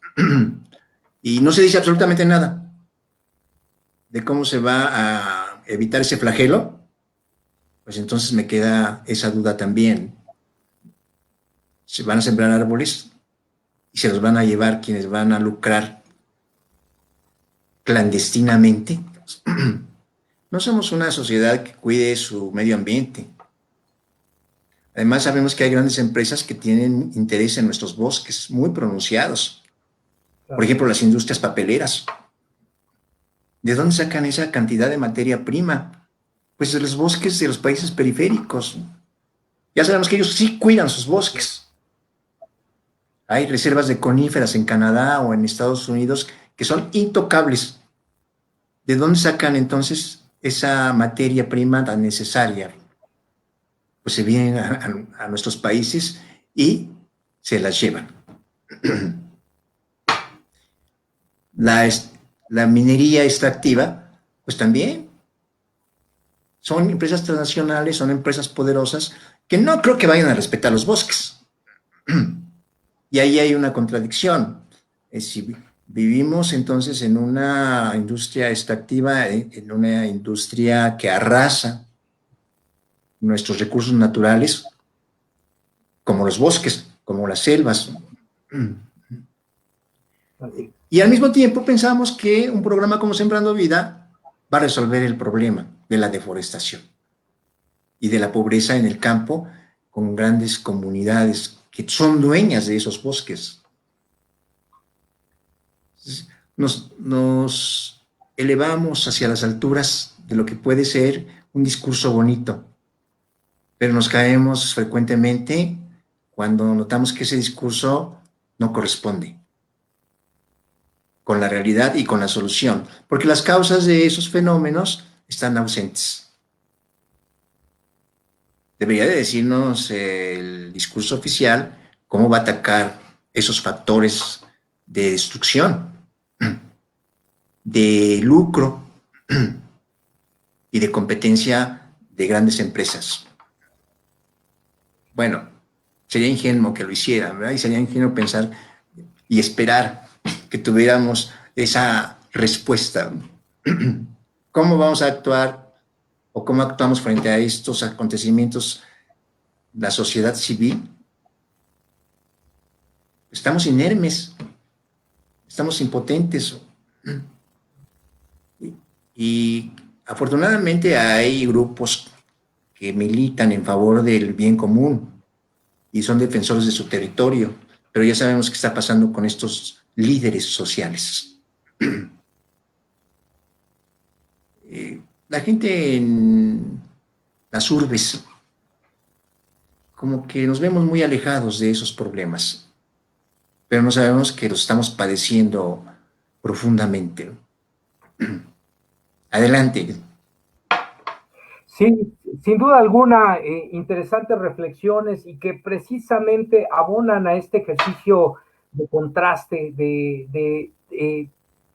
y no se dice absolutamente nada de cómo se va a evitar ese flagelo, pues entonces me queda esa duda también. Se van a sembrar árboles y se los van a llevar quienes van a lucrar clandestinamente. No somos una sociedad que cuide su medio ambiente. Además, sabemos que hay grandes empresas que tienen interés en nuestros bosques muy pronunciados. Por ejemplo, las industrias papeleras. ¿De dónde sacan esa cantidad de materia prima? Pues de los bosques de los países periféricos. Ya sabemos que ellos sí cuidan sus bosques. Hay reservas de coníferas en Canadá o en Estados Unidos que son intocables. ¿De dónde sacan entonces esa materia prima tan necesaria? Pues se vienen a nuestros países y se las llevan. La minería extractiva, pues también son empresas transnacionales, son empresas poderosas que no creo que vayan a respetar los bosques. Y ahí hay una contradicción. Si vivimos entonces en una industria extractiva, en una industria que arrasa nuestros recursos naturales, como los bosques, como las selvas. Y al mismo tiempo pensamos que un programa como Sembrando Vida va a resolver el problema de la deforestación y de la pobreza en el campo con grandes comunidades que son dueñas de esos bosques. Nos elevamos hacia las alturas de lo que puede ser un discurso bonito, pero nos caemos frecuentemente cuando notamos que ese discurso no corresponde con la realidad y con la solución, porque las causas de esos fenómenos están ausentes. debería de decirnos el discurso oficial cómo va a atacar esos factores de destrucción, de lucro y de competencia de grandes empresas. Bueno, sería ingenuo que lo hicieran, ¿verdad? Y sería ingenuo pensar y esperar que tuviéramos esa respuesta. ¿Cómo vamos a actuar o cómo actuamos frente a estos acontecimientos? La sociedad civil, estamos inermes, estamos impotentes. Y afortunadamente hay grupos que militan en favor del bien común y son defensores de su territorio, pero ya sabemos qué está pasando con estos líderes sociales. La gente en las urbes, como que nos vemos muy alejados de esos problemas, pero no sabemos que los estamos padeciendo profundamente. Adelante. Sí, sin duda alguna, interesantes reflexiones y que precisamente abonan a este ejercicio de contraste, de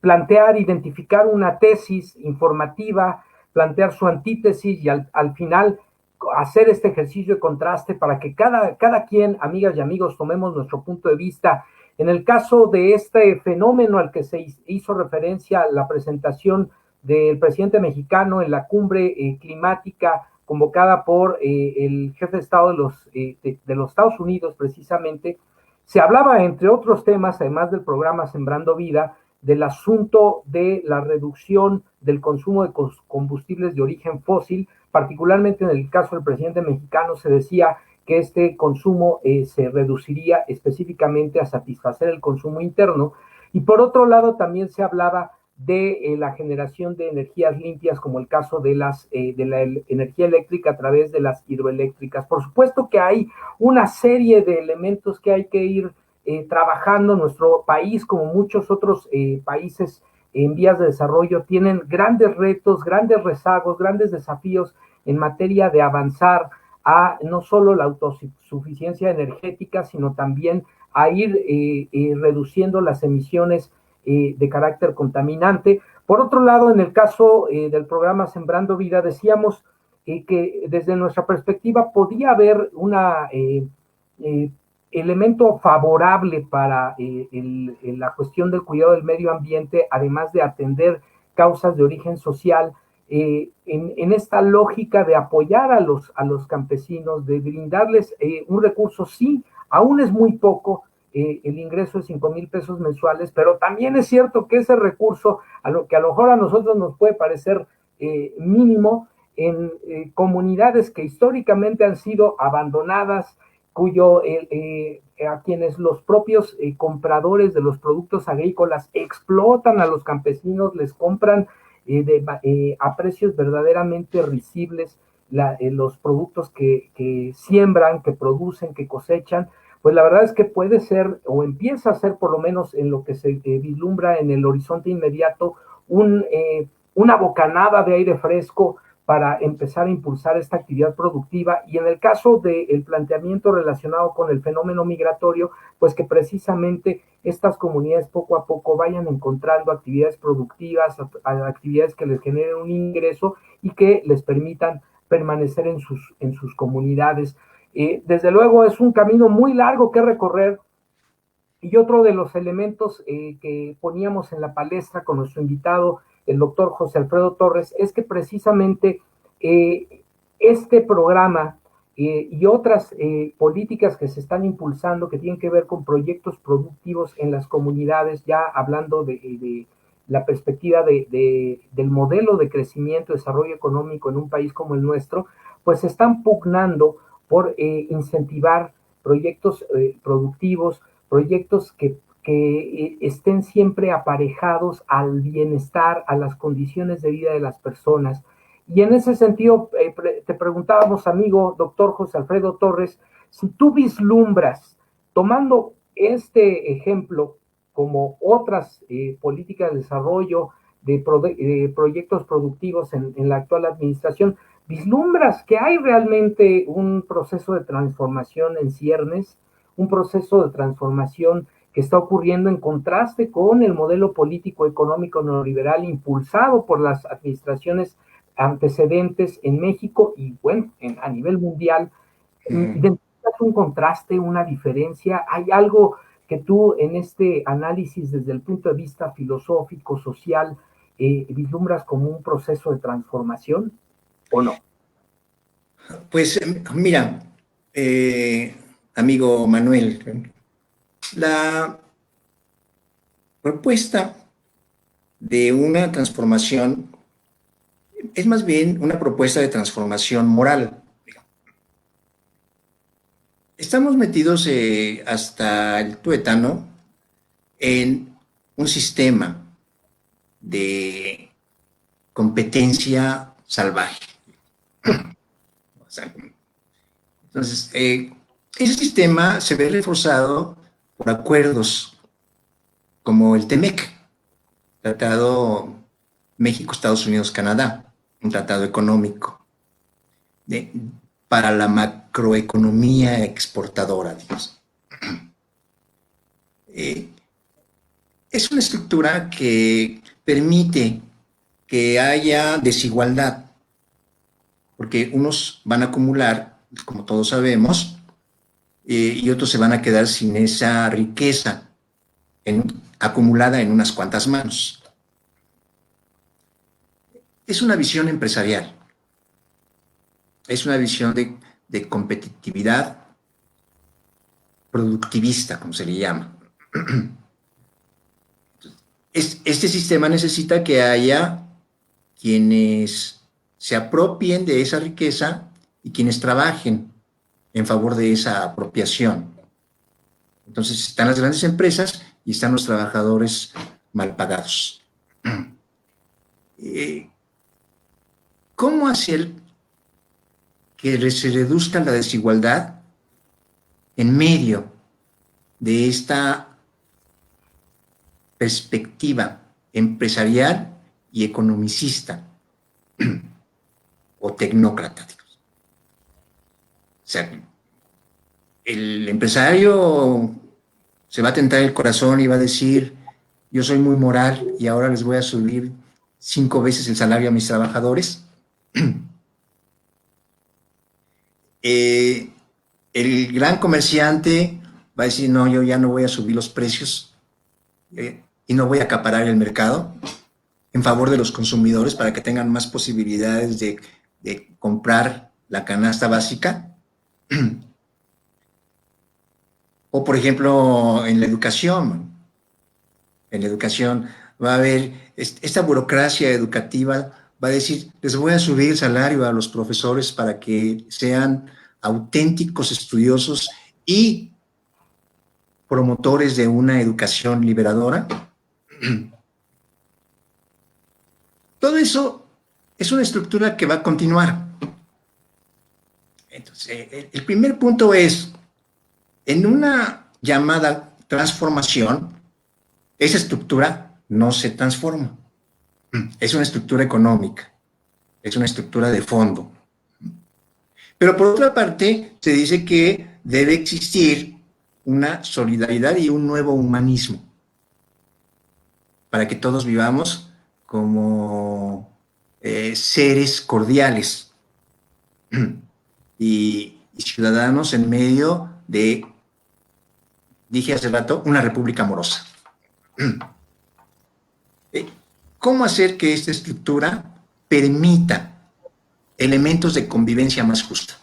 plantear, identificar una tesis informativa, plantear su antítesis y al final hacer este ejercicio de contraste para que cada quien, amigas y amigos, tomemos nuestro punto de vista. En el caso de este fenómeno al que se hizo referencia la presentación del presidente mexicano en la cumbre climática convocada por el jefe de Estado de los Estados Unidos, precisamente, se hablaba, entre otros temas, además del programa Sembrando Vida, del asunto de la reducción del consumo de combustibles de origen fósil, particularmente en el caso del presidente mexicano se decía que este consumo se reduciría específicamente a satisfacer el consumo interno, y por otro lado también se hablaba de la generación de energías limpias, como el caso de la energía eléctrica a través de las hidroeléctricas. Por supuesto que hay una serie de elementos que hay que ir trabajando. Nuestro país, como muchos otros países en vías de desarrollo, tienen grandes retos, grandes rezagos, grandes desafíos en materia de avanzar a no solo la autosuficiencia energética, sino también a ir reduciendo las emisiones de carácter contaminante. Por otro lado, en el caso del programa Sembrando Vida, decíamos que desde nuestra perspectiva podía haber una elemento favorable para la cuestión del cuidado del medio ambiente, además de atender causas de origen social, en esta lógica de apoyar a los campesinos, de brindarles un recurso, sí, aún es muy poco, el ingreso de 5,000 pesos mensuales, pero también es cierto que ese recurso, a lo mejor a nosotros nos puede parecer mínimo, en comunidades que históricamente han sido abandonadas, a quienes los propios compradores de los productos agrícolas explotan a los campesinos, les compran a precios verdaderamente risibles los productos que siembran, que producen, que cosechan. Pues la verdad es que puede ser, o empieza a ser por lo menos en lo que se vislumbra en el horizonte inmediato, una bocanada de aire fresco para empezar a impulsar esta actividad productiva. Y en el caso del planteamiento relacionado con el fenómeno migratorio, pues que precisamente estas comunidades poco a poco vayan encontrando actividades productivas, actividades que les generen un ingreso y que les permitan permanecer en sus comunidades. Desde luego es un camino muy largo que recorrer, y otro de los elementos que poníamos en la palestra con nuestro invitado, el doctor José Alfredo Torres, es que precisamente este programa y otras políticas que se están impulsando, que tienen que ver con proyectos productivos en las comunidades, ya hablando de la perspectiva del modelo de crecimiento y desarrollo económico en un país como el nuestro, pues se están pugnando por incentivar proyectos productivos, proyectos que estén siempre aparejados al bienestar, a las condiciones de vida de las personas. Y en ese sentido, te preguntábamos, amigo doctor José Alfredo Torres, si tú vislumbras, tomando este ejemplo como otras políticas de desarrollo de proyectos productivos en la actual administración, ¿Vislumbras que hay realmente un proceso de transformación en ciernes, un proceso de transformación que está ocurriendo en contraste con el modelo político económico neoliberal impulsado por las administraciones antecedentes en México y bueno, a nivel mundial? ¿Identificas un contraste, una diferencia? ¿Hay algo que tú en este análisis desde el punto de vista filosófico, social, vislumbras como un proceso de transformación o no? Pues mira, amigo Manuel, la propuesta de una transformación es más bien una propuesta de transformación moral. Estamos metidos hasta el tuétano en un sistema de competencia salvaje. O sea, entonces, ese sistema se ve reforzado por acuerdos como el TEMEC, Tratado México, Estados Unidos, Canadá, un tratado económico de, para la macroeconomía exportadora, digamos. Eh, es una estructura que permite que haya desigualdad, porque unos van a acumular, como todos sabemos, y otros se van a quedar sin esa riqueza acumulada en unas cuantas manos. Es una visión empresarial, es una visión de competitividad productivista, como se le llama. Este sistema necesita que haya quienes se apropien de esa riqueza y quienes trabajen en favor de esa apropiación. Entonces están las grandes empresas y están los trabajadores mal pagados. ¿Cómo hacer que se reduzca la desigualdad en medio de esta perspectiva empresarial y economicista o tecnócrata? O sea, el empresario se va a tentar el corazón y va a decir, yo soy muy moral y ahora les voy a subir 5 veces el salario a mis trabajadores. El gran comerciante va a decir, no, yo ya no voy a subir los precios y no voy a acaparar el mercado en favor de los consumidores para que tengan más posibilidades de comprar la canasta básica. O, por ejemplo, en la educación va a haber esta burocracia educativa, va a decir, les voy a subir el salario a los profesores para que sean auténticos estudiosos y promotores de una educación liberadora. Todo eso es una estructura que va a continuar. Entonces, el primer punto es, en una llamada transformación, esa estructura no se transforma. Es una estructura económica, es una estructura de fondo. Pero por otra parte, se dice que debe existir una solidaridad y un nuevo humanismo para que todos vivamos como seres cordiales y ciudadanos en medio de, dije hace rato, una república amorosa. ¿Cómo hacer que esta estructura permita elementos de convivencia más justa?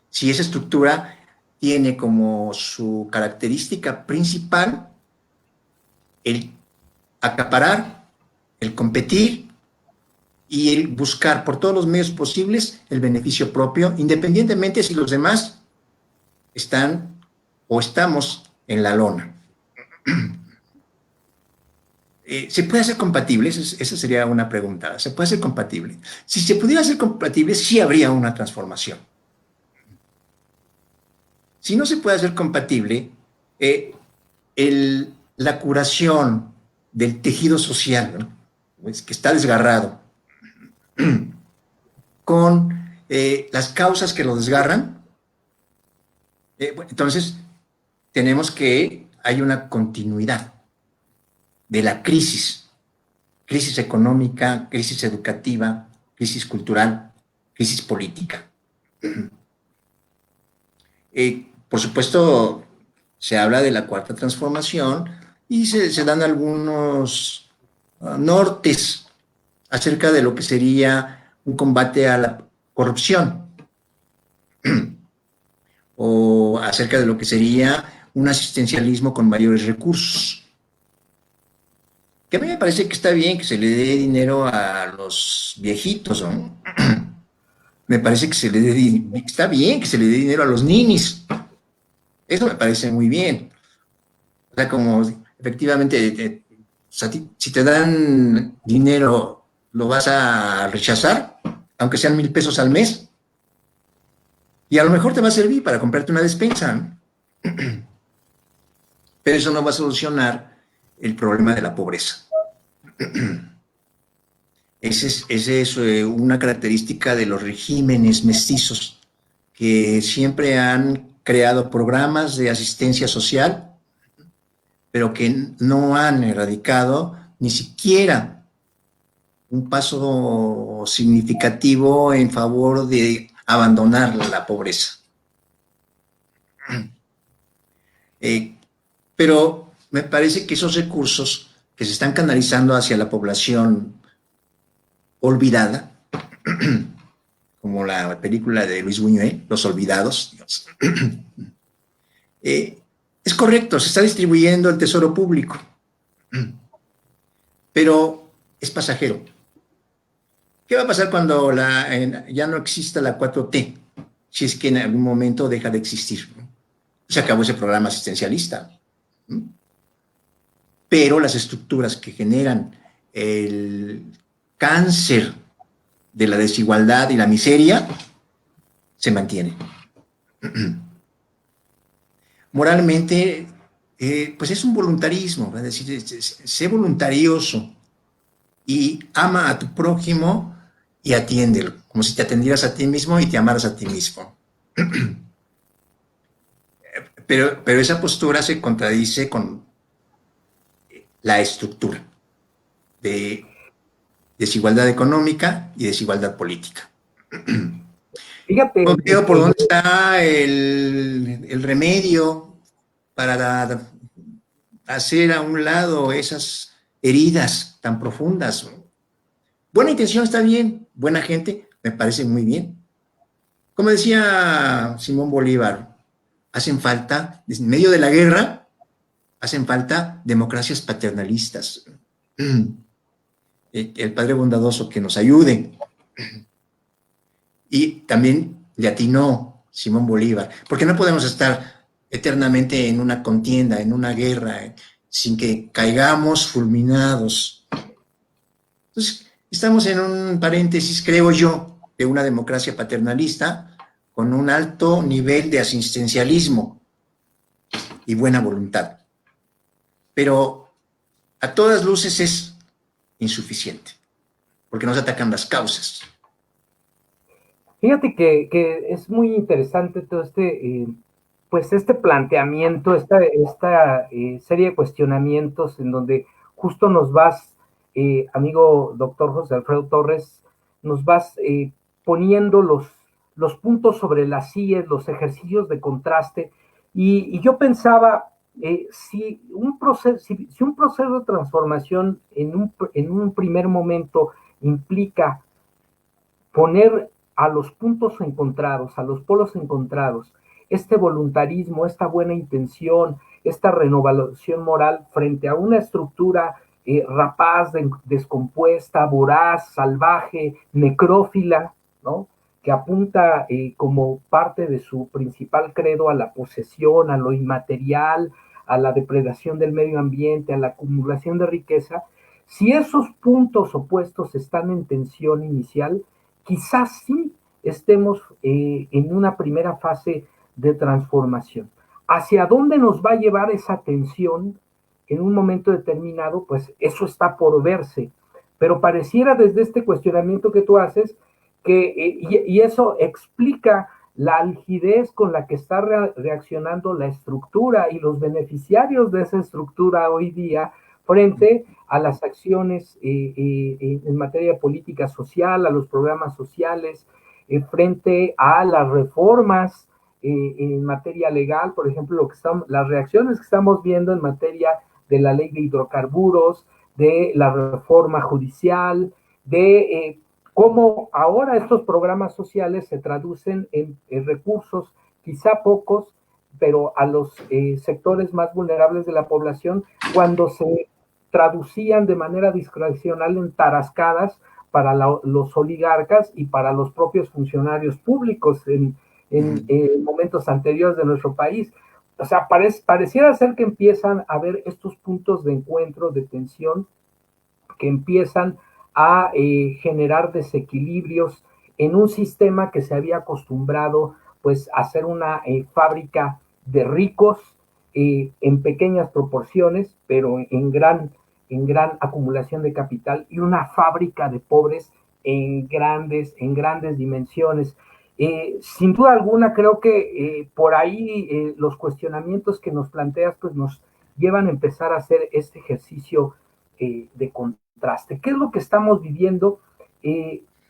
Si esa estructura tiene como su característica principal el acaparar, el competir y el buscar por todos los medios posibles el beneficio propio, independientemente si los demás están o estamos en la lona. ¿Se puede hacer compatible? Esa sería una pregunta. ¿Se puede hacer compatible? Si se pudiera hacer compatible, sí habría una transformación. Si no se puede hacer compatible, la curación del tejido social, ¿no? Es que está desgarrado, con las causas que lo desgarran. Entonces, tenemos que hay una continuidad de la crisis económica, crisis educativa, crisis cultural, crisis política. Por supuesto, se habla de la cuarta transformación y se dan algunos nortes acerca de lo que sería un combate a la corrupción o acerca de lo que sería un asistencialismo con mayores recursos. Que a mí me parece que está bien que se le dé dinero a los viejitos, ¿no? Me parece que está bien que se le dé dinero a los ninis. Eso me parece muy bien. O sea, como efectivamente, o sea, si te dan dinero, ¿lo vas a rechazar? Aunque sean 1,000 pesos al mes. Y a lo mejor te va a servir para comprarte una despensa, ¿no? Pero eso no va a solucionar el problema de la pobreza. Esa es una característica de los regímenes mestizos que siempre han creado programas de asistencia social, pero que no han erradicado ni siquiera un paso significativo en favor de abandonar la pobreza. Pero me parece que esos recursos que se están canalizando hacia la población olvidada, como la película de Luis Buñuel, Los Olvidados, es correcto, se está distribuyendo el tesoro público, pero es pasajero. ¿Qué va a pasar cuando ya no exista la 4T? Si es que en algún momento deja de existir. Se acabó ese programa asistencialista. Pero las estructuras que generan el cáncer de la desigualdad y la miseria se mantienen. Moralmente, pues es un voluntarismo, es decir, sé voluntarioso y ama a tu prójimo y atiéndelo, como si te atendieras a ti mismo y te amaras a ti mismo. Pero esa postura se contradice con la estructura de desigualdad económica y desigualdad política. Fíjate. No veo por dónde está el remedio para hacer a un lado esas heridas tan profundas. Buena intención está bien, buena gente, me parece muy bien. Como decía Simón Bolívar, hacen falta, en medio de la guerra, hacen falta democracias paternalistas. El Padre bondadoso que nos ayude. Y también le atinó Simón Bolívar, porque no podemos estar eternamente en una contienda, en una guerra, sin que caigamos fulminados. Entonces, estamos en un paréntesis, creo yo, de una democracia paternalista con un alto nivel de asistencialismo y buena voluntad. Pero a todas luces es insuficiente, porque no se atacan las causas. Fíjate que es muy interesante todo pues este planteamiento, esta serie de cuestionamientos en donde justo nos vas, amigo doctor José Alfredo Torres, nos vas poniendo los puntos sobre las sillas, los ejercicios de contraste, y yo pensaba, si un proceso de transformación en un primer momento implica poner a los puntos encontrados, a los polos encontrados, este voluntarismo, esta buena intención, esta renovación moral frente a una estructura rapaz, descompuesta, voraz, salvaje, necrófila, ¿no? Que apunta como parte de su principal credo a la posesión, a lo inmaterial, a la depredación del medio ambiente, a la acumulación de riqueza. Si esos puntos opuestos están en tensión inicial, quizás sí estemos en una primera fase de transformación. ¿Hacia dónde nos va a llevar esa tensión en un momento determinado? Pues eso está por verse. Pero pareciera desde este cuestionamiento que tú haces y eso explica la algidez con la que está reaccionando la estructura y los beneficiarios de esa estructura hoy día frente a las acciones en materia de política social, a los programas sociales, frente a las reformas en materia legal, por ejemplo, las reacciones que estamos viendo en materia de la ley de hidrocarburos, de la reforma judicial, de cómo ahora estos programas sociales se traducen en recursos, quizá pocos, pero a los sectores más vulnerables de la población, cuando se traducían de manera discrecional en tarascadas para los oligarcas y para los propios funcionarios públicos en momentos anteriores de nuestro país. O sea, pareciera ser que empiezan a haber estos puntos de encuentro, de tensión, que empiezan a generar desequilibrios en un sistema que se había acostumbrado pues a ser una fábrica de ricos en pequeñas proporciones, pero en gran acumulación de capital, y una fábrica de pobres en grandes dimensiones. Sin duda alguna, creo que por ahí los cuestionamientos que nos planteas pues nos llevan a empezar a hacer este ejercicio de contraste. ¿Qué es lo que estamos viviendo?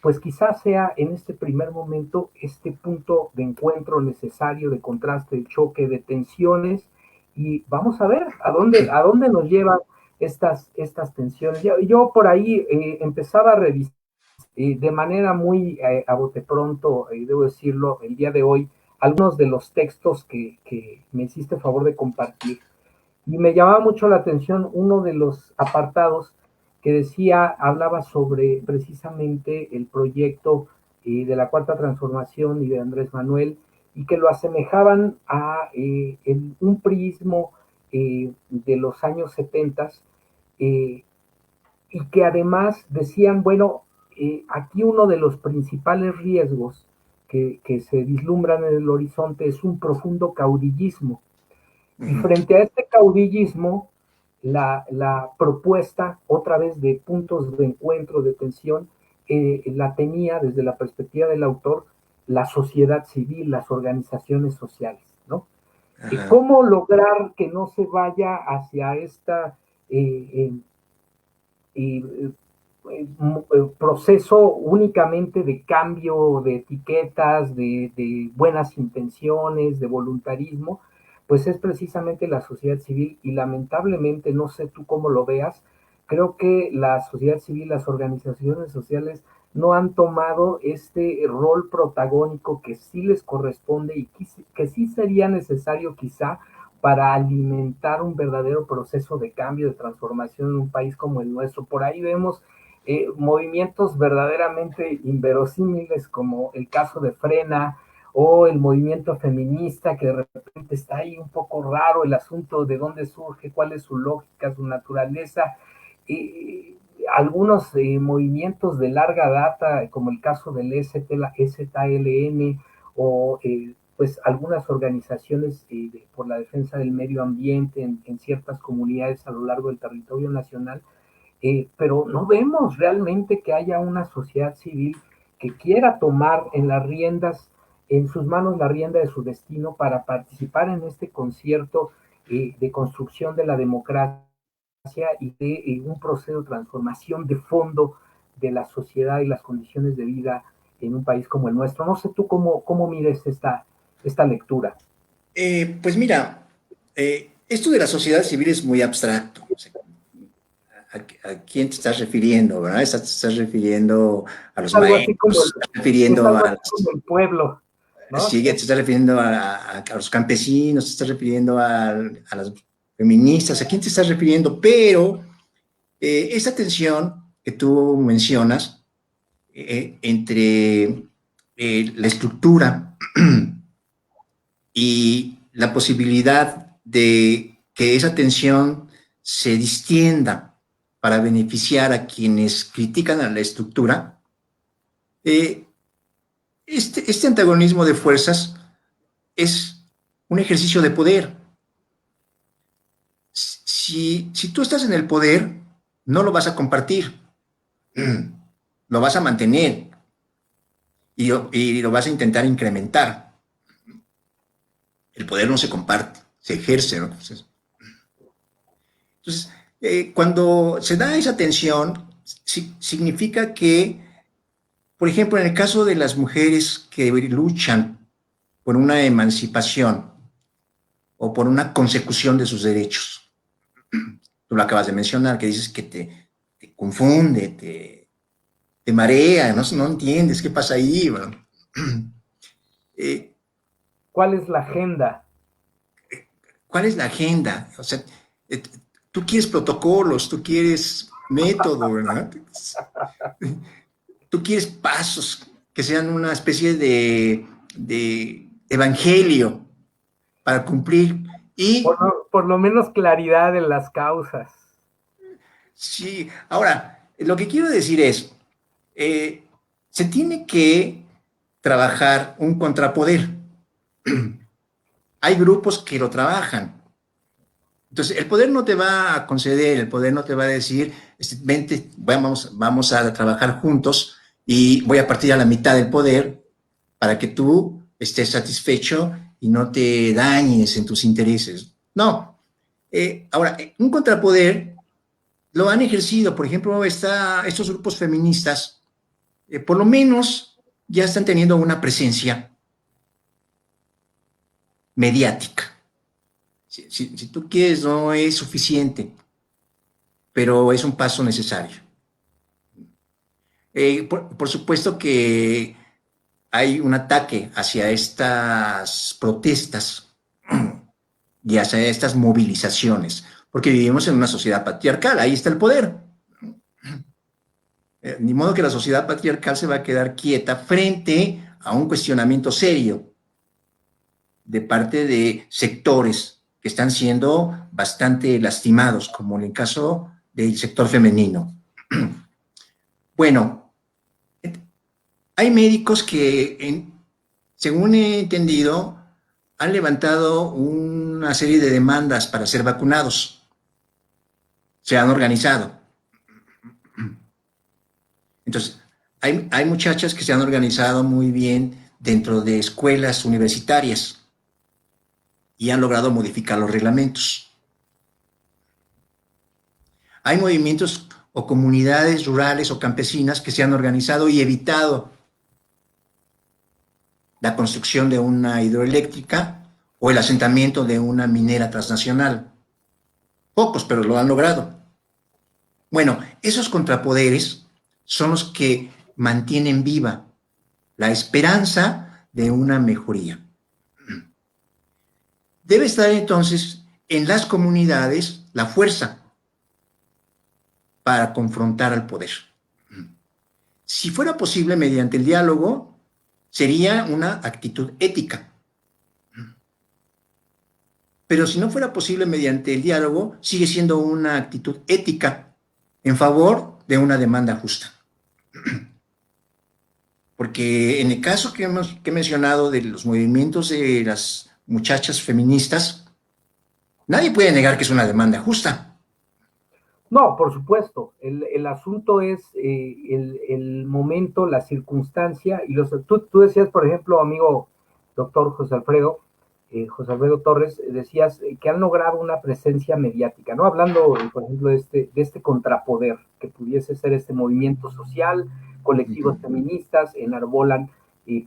Pues quizás sea en este primer momento este punto de encuentro necesario, de contraste, de choque, de tensiones, y vamos a ver a dónde nos llevan estas tensiones. Yo por ahí empezaba a revisar de manera muy a bote pronto, debo decirlo, el día de hoy, algunos de los textos que me hiciste favor de compartir. Y me llamaba mucho la atención uno de los apartados que decía, hablaba sobre precisamente el proyecto de la Cuarta Transformación y de Andrés Manuel, y que lo asemejaban a un prismo de los años 70, y que además decían, bueno, aquí uno de los principales riesgos que se vislumbran en el horizonte es un profundo caudillismo. Y frente a este caudillismo, la propuesta otra vez de puntos de encuentro, de tensión, la tenía desde la perspectiva del autor la sociedad civil, las organizaciones sociales, ¿no? ¿Cómo lograr que no se vaya hacia esta proceso únicamente de cambio de etiquetas, de buenas intenciones, de voluntarismo? Pues es precisamente la sociedad civil, y lamentablemente, no sé tú cómo lo veas, creo que la sociedad civil, las organizaciones sociales no han tomado este rol protagónico que sí les corresponde y que sí sería necesario quizá para alimentar un verdadero proceso de cambio, de transformación en un país como el nuestro. Por ahí vemos movimientos verdaderamente inverosímiles, como el caso de Frena, o el movimiento feminista, que de repente está ahí un poco raro el asunto de dónde surge, cuál es su lógica, su naturaleza. Algunos movimientos de larga data, como el caso del ZLN, o pues algunas organizaciones por la defensa del medio ambiente en ciertas comunidades a lo largo del territorio nacional, pero no vemos realmente que haya una sociedad civil que quiera tomar en las riendas, en sus manos la rienda de su destino, para participar en este concierto de construcción de la democracia y de un proceso de transformación de fondo de la sociedad y las condiciones de vida en un país como el nuestro. No sé tú cómo mires esta lectura. Pues mira, esto de la sociedad civil es muy abstracto. O sea, ¿a quién te estás refiriendo, verdad? Te estás refiriendo a los Es algo así como maestros, te estás refiriendo a el pueblo, ¿no? sí, te estás refiriendo a los campesinos, te estás refiriendo a las feministas, ¿a quién te estás refiriendo? Pero esta tensión que tú mencionas entre la estructura y la posibilidad de que esa tensión se distienda para beneficiar a quienes critican a la estructura, eh, este antagonismo de fuerzas es un ejercicio de poder. Si tú estás en el poder, no lo vas a compartir, lo vas a mantener. y lo vas a intentar incrementar. El poder no se comparte, se ejerce, ¿no? Entonces, cuando se da esa tensión, significa que, por ejemplo, en el caso de las mujeres que luchan por una emancipación o por una consecución de sus derechos, tú lo acabas de mencionar, que dices que te confunde, te marea, no entiendes qué pasa ahí. Bueno. Eh, ¿Cuál es la agenda? ¿Cuál es la agenda? O sea, eh, tú quieres protocolos, tú quieres método, ¿verdad? Tú quieres pasos que sean una especie de evangelio para cumplir. Y Por lo menos claridad en las causas. sí, ahora, lo que quiero decir es, eh, se tiene que trabajar un contrapoder. Hay grupos que lo trabajan. Entonces, el poder no te va a conceder, el poder no te va a decir, vente, vamos a trabajar juntos y voy a partir a la mitad del poder para que tú estés satisfecho y no te dañes en tus intereses. No. Ahora, un contrapoder lo han ejercido, por ejemplo, estos grupos feministas, por lo menos ya están teniendo una presencia mediática. Si tú quieres, no es suficiente, pero es un paso necesario. Por supuesto que hay un ataque hacia estas protestas y hacia estas movilizaciones, porque vivimos en una sociedad patriarcal, ahí está el poder. Ni modo que la sociedad patriarcal se va a quedar quieta frente a un cuestionamiento serio de parte de sectores que están siendo bastante lastimados, como en el caso del sector femenino. Bueno, hay médicos que, según he entendido, han levantado una serie de demandas para ser vacunados. Se han organizado. Entonces, hay muchachas que se han organizado muy bien dentro de escuelas universitarias y han logrado modificar los reglamentos. Hay movimientos o comunidades rurales o campesinas que se han organizado y evitado la construcción de una hidroeléctrica o el asentamiento de una minera transnacional. Pocos, pero lo han logrado. Bueno, esos contrapoderes son los que mantienen viva la esperanza de una mejoría. Debe estar entonces en las comunidades la fuerza para confrontar al poder. Si fuera posible mediante el diálogo, sería una actitud ética. Pero si no fuera posible mediante el diálogo, sigue siendo una actitud ética en favor de una demanda justa. Porque en el caso que he mencionado de los movimientos de las muchachas feministas, nadie puede negar que es una demanda justa. No, por supuesto. El asunto es el momento, la circunstancia. Y tú decías, por ejemplo, amigo doctor José Alfredo Torres, decías que han logrado una presencia mediática, ¿no? Hablando, por ejemplo, de este contrapoder que pudiese ser este movimiento social, colectivos feministas enarbolan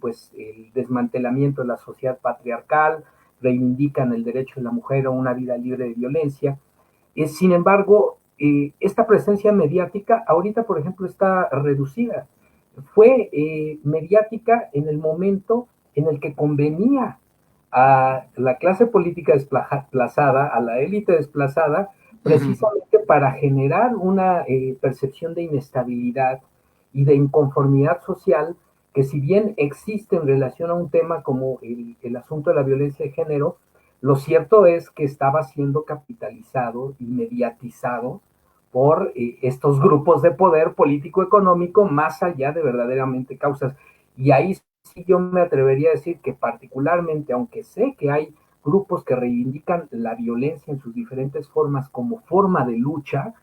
pues el desmantelamiento de la sociedad patriarcal, reivindican el derecho de la mujer a una vida libre de violencia. Sin embargo, esta presencia mediática ahorita, por ejemplo, está reducida. Fue mediática en el momento en el que convenía a la clase política desplazada, a la élite desplazada, precisamente para generar una percepción de inestabilidad y de inconformidad social que, si bien existe en relación a un tema como el asunto de la violencia de género, lo cierto es que estaba siendo capitalizado y mediatizado por estos grupos de poder político-económico más allá de verdaderamente causas. Y ahí sí yo me atrevería a decir que particularmente, aunque sé que hay grupos que reivindican la violencia en sus diferentes formas como forma de lucha,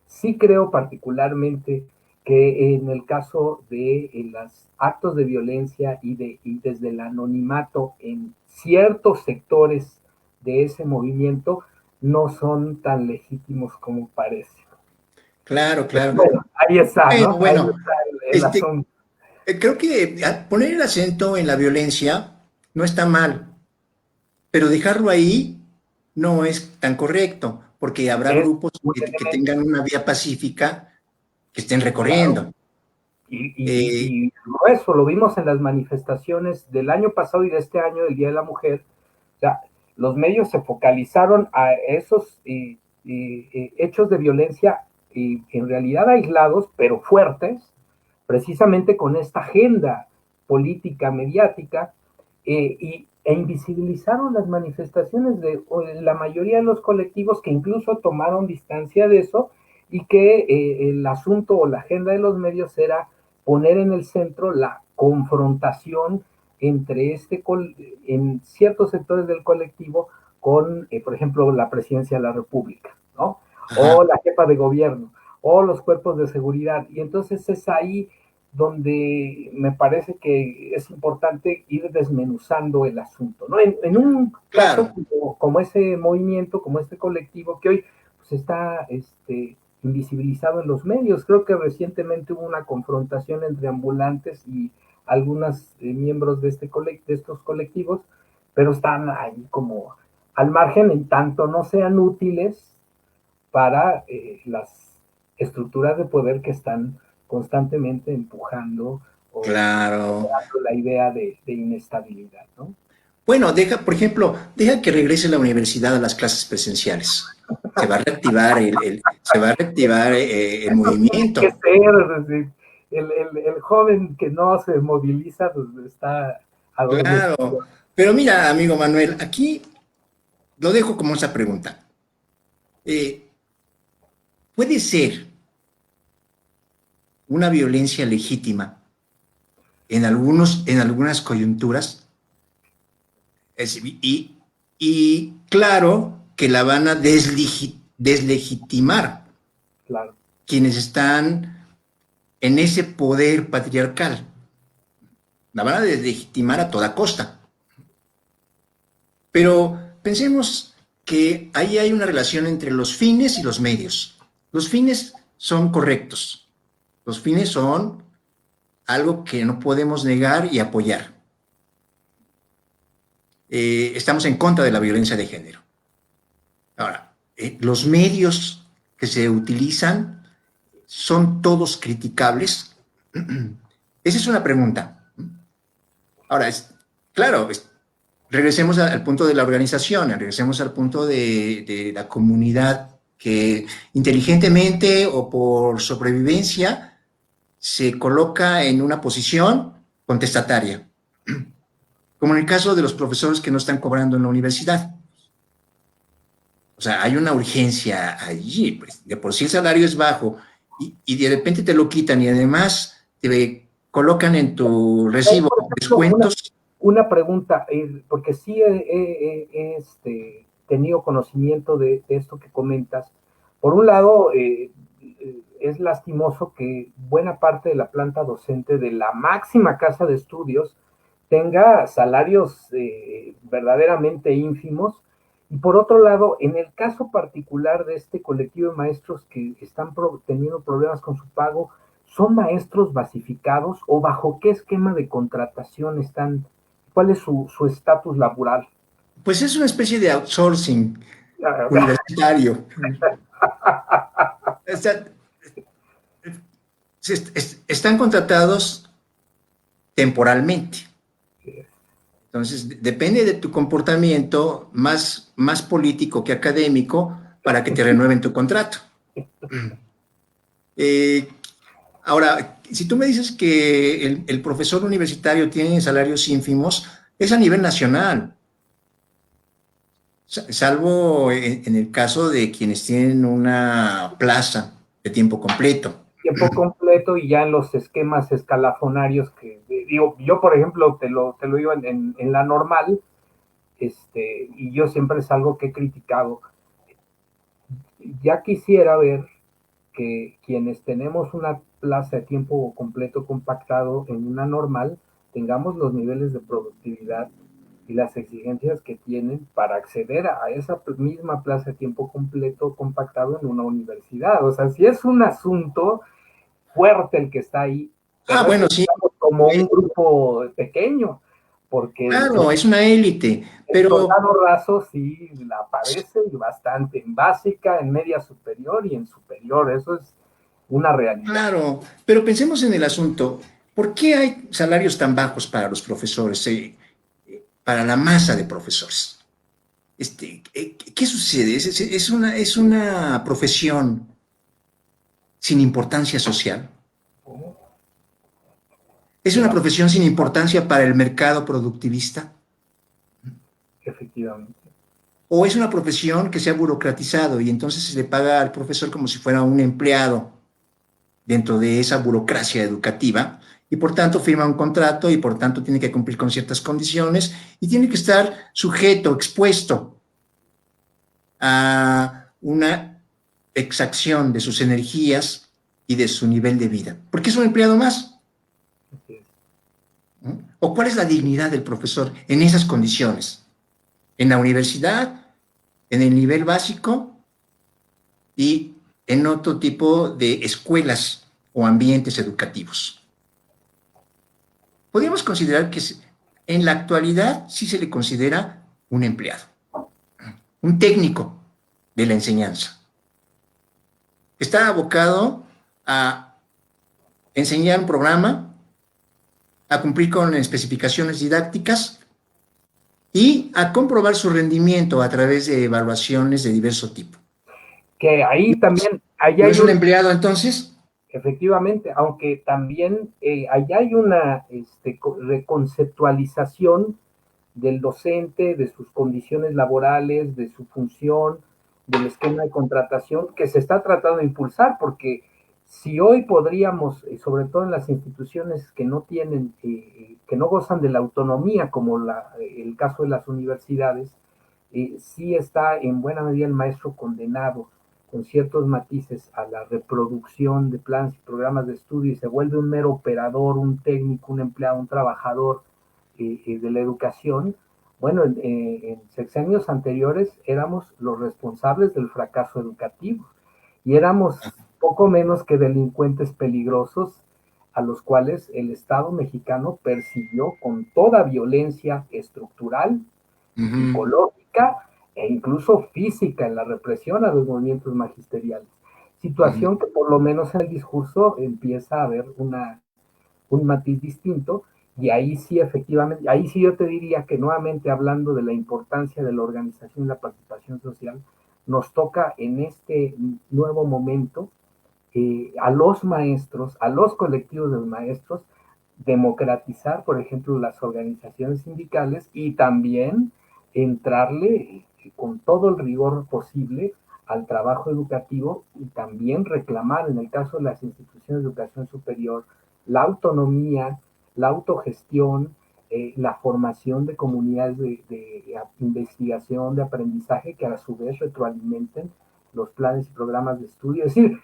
sí creo particularmente que en el caso de los actos de violencia y desde el anonimato en ciertos sectores de ese movimiento no son tan legítimos como parece. Claro, Pero claro. bueno, ahí está, Bueno, ¿no? Ahí bueno, está el este, asunto. creo que poner el acento en la violencia no está mal, pero dejarlo ahí no es tan correcto, porque habrá Es grupos un que elemento, tengan una vía pacífica que estén claro. recorriendo. Eh, Y grueso, lo vimos en las manifestaciones del año pasado y de este año del Día de la Mujer. O sea, los medios se focalizaron a esos hechos de violencia en realidad aislados, pero fuertes, precisamente con esta agenda política, mediática, e invisibilizaron las manifestaciones de la mayoría de los colectivos que incluso tomaron distancia de eso y que el asunto o la agenda de los medios era poner en el centro la confrontación entre en ciertos sectores del colectivo con, por ejemplo, la presidencia de la República, ¿no? O ajá, la jefa de gobierno, o los cuerpos de seguridad. Y entonces es ahí donde me parece que es importante ir desmenuzando el asunto, ¿no? En un caso claro, como ese movimiento, como este colectivo que hoy pues, está invisibilizado en los medios. Creo que recientemente hubo una confrontación entre ambulantes y algunos miembros de estos colectivos, pero están ahí como al margen en tanto no sean útiles para las estructuras de poder que están constantemente empujando o claro. creando la idea de inestabilidad, ¿no? Bueno, deja, por ejemplo, deja que regrese la universidad a las clases presenciales. Se va a reactivar se va a reactivar el Eso tiene que movimiento. ser, es decir, el joven que no se moviliza pues, está Claro. adormecido. Pero mira, amigo Manuel, aquí lo dejo como esa pregunta. Eh, ¿Puede ser una violencia legítima en algunas coyunturas? Y claro que la van a deslegitimar Claro, quienes están en ese poder patriarcal. La van a deslegitimar a toda costa. Pero pensemos que ahí hay una relación entre los fines y los medios. Los fines son correctos. Los fines son algo que no podemos negar y apoyar. Estamos en contra de la violencia de género. Ahora, los medios que se utilizan son todos criticables. Esa es una pregunta. Ahora, claro, regresemos al punto de la organización, regresemos al punto de la comunidad que inteligentemente o por sobrevivencia se coloca en una posición contestataria, como en el caso de los profesores que no están cobrando en la universidad. O sea, hay una urgencia allí, pues, de por sí el salario es bajo y de repente te lo quitan y además te colocan en tu recibo por ejemplo, descuentos. una pregunta, porque sí tenido conocimiento de esto que comentas. Por un lado, es lastimoso que buena parte de la planta docente de la máxima casa de estudios tenga salarios verdaderamente ínfimos. Y por otro lado, en el caso particular de este colectivo de maestros que están teniendo problemas con su pago, ¿son maestros basificados o bajo qué esquema de contratación están? ¿Cuál es su estatus laboral? Pues es una especie de outsourcing universitario. O sea, están contratados temporalmente. Entonces, depende de tu comportamiento más político que académico para que te renueven tu contrato. Eh, Ahora, si tú me dices que el profesor universitario tiene salarios ínfimos, es a nivel nacional, salvo en el caso de quienes tienen una plaza de tiempo completo. Tiempo completo y ya en los esquemas escalafonarios que digo, yo por ejemplo te lo digo en la normal, y yo siempre es algo que he criticado. Ya quisiera ver que quienes tenemos una plaza de tiempo completo compactado en una normal, tengamos los niveles de productividad y las exigencias que tienen para acceder a esa misma plaza de tiempo completo compactado en una universidad. O sea, sí es un asunto fuerte el que está ahí, pero Bueno, es sí, como un grupo pequeño, porque claro, es una élite, el pero soldado raso sí la padece y bastante, en básica, en media superior y en superior, eso es una realidad. claro, pero pensemos en el asunto, ¿por qué hay salarios tan bajos para los profesores, para la masa de profesores? ¿Qué sucede? Es una profesión sin importancia social. Es De una la, profesión sin importancia para el mercado productivista. efectivamente. O es una profesión que se ha burocratizado y entonces se le paga al profesor como si fuera un empleado dentro de esa burocracia educativa y por tanto firma un contrato y por tanto tiene que cumplir con ciertas condiciones y tiene que estar sujeto, expuesto a una exacción de sus energías y de su nivel de vida. Porque es un empleado más. Así es. ¿No? ¿O cuál es la dignidad del profesor en esas condiciones? En la universidad, en el nivel básico y en otro tipo de escuelas o ambientes educativos. Podríamos considerar que en la actualidad sí se le considera un empleado, un técnico de la enseñanza. Está abocado a enseñar un programa, a cumplir con especificaciones didácticas y a comprobar su rendimiento a través de evaluaciones de diverso tipo. Que ahí también, ahí ¿No hay es un un, empleado entonces? efectivamente, aunque también allá hay una reconceptualización del docente, de sus condiciones laborales, de su función, del esquema de contratación que se está tratando de impulsar, porque si hoy podríamos, sobre todo en las instituciones que no tienen, que no gozan de la autonomía, como el caso de las universidades, sí está en buena medida el maestro condenado con ciertos matices a la reproducción de planes y programas de estudio y se vuelve un mero operador, un técnico, un empleado, un trabajador de la educación. Bueno, en sexenios anteriores éramos los responsables del fracaso educativo y éramos poco menos que delincuentes peligrosos a los cuales el Estado mexicano persiguió con toda violencia estructural, psicológica e incluso física en la represión a los movimientos magisteriales. Situación que por lo menos en el discurso empieza a haber un matiz distinto y ahí sí efectivamente, ahí sí yo te diría que nuevamente hablando de la importancia de la organización y la participación social, nos toca en este nuevo momento a los maestros, a los colectivos de los maestros, democratizar, por ejemplo, las organizaciones sindicales y también entrarle con todo el rigor posible al trabajo educativo y también reclamar, en el caso de las instituciones de educación superior, la autonomía, la autogestión, la formación de comunidades de investigación, de aprendizaje que a su vez retroalimenten los planes y programas de estudio. Es decir,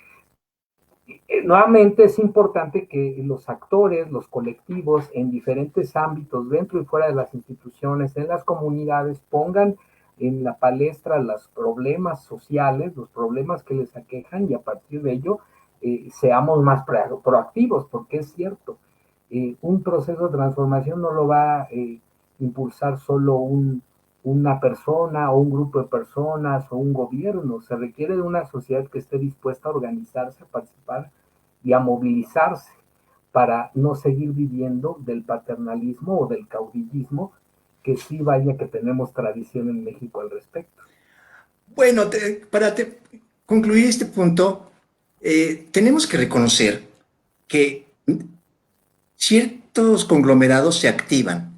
nuevamente es importante que los actores, los colectivos en diferentes ámbitos, dentro y fuera de las instituciones, en las comunidades, pongan en la palestra los problemas sociales, los problemas que les aquejan y a partir de ello seamos más proactivos, porque es cierto, un proceso de transformación no lo va a impulsar solo una persona o un grupo de personas o un gobierno, se requiere de una sociedad que esté dispuesta a organizarse, a participar y a movilizarse para no seguir viviendo del paternalismo o del caudillismo, que sí vaya que tenemos tradición en México al respecto. Bueno, para concluir este punto, tenemos que reconocer que ciertos conglomerados se activan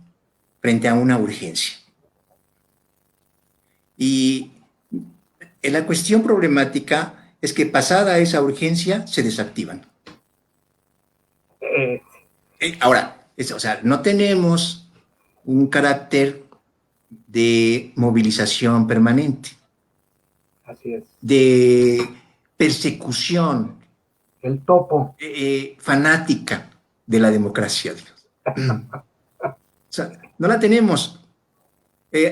frente a una urgencia. Y la cuestión problemática es que pasada esa urgencia se desactivan. Eh, Ahora, o sea, no tenemos un carácter de movilización permanente, Así es. de persecución El topo. fanática de la democracia, Dios. O sea, no la tenemos.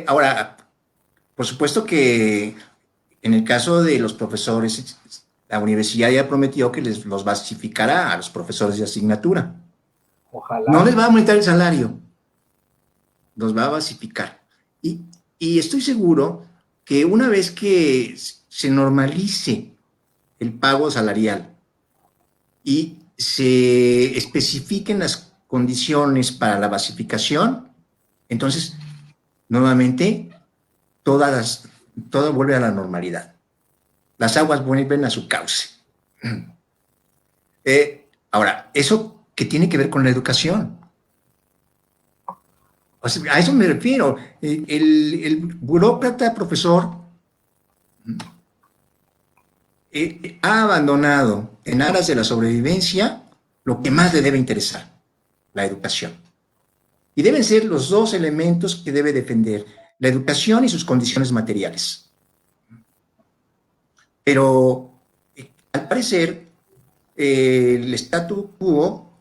Ahora, por supuesto que en el caso de los profesores, la universidad ya prometió que los basificará a los profesores de asignatura. No Ojalá. les va a aumentar el salario, los va a basificar. Y, y estoy seguro que una vez que se normalice el pago salarial y se especifiquen las condiciones para la basificación, entonces, nuevamente, todo vuelve a la normalidad. Las aguas vuelven a su cauce. Ahora, eso que tiene que ver con la educación. O sea, a eso me refiero. El burócrata profesor ha abandonado en aras de la sobrevivencia lo que más le debe interesar, la educación. Y deben ser los dos elementos que debe defender, la educación y sus condiciones materiales. Pero al parecer, el statu quo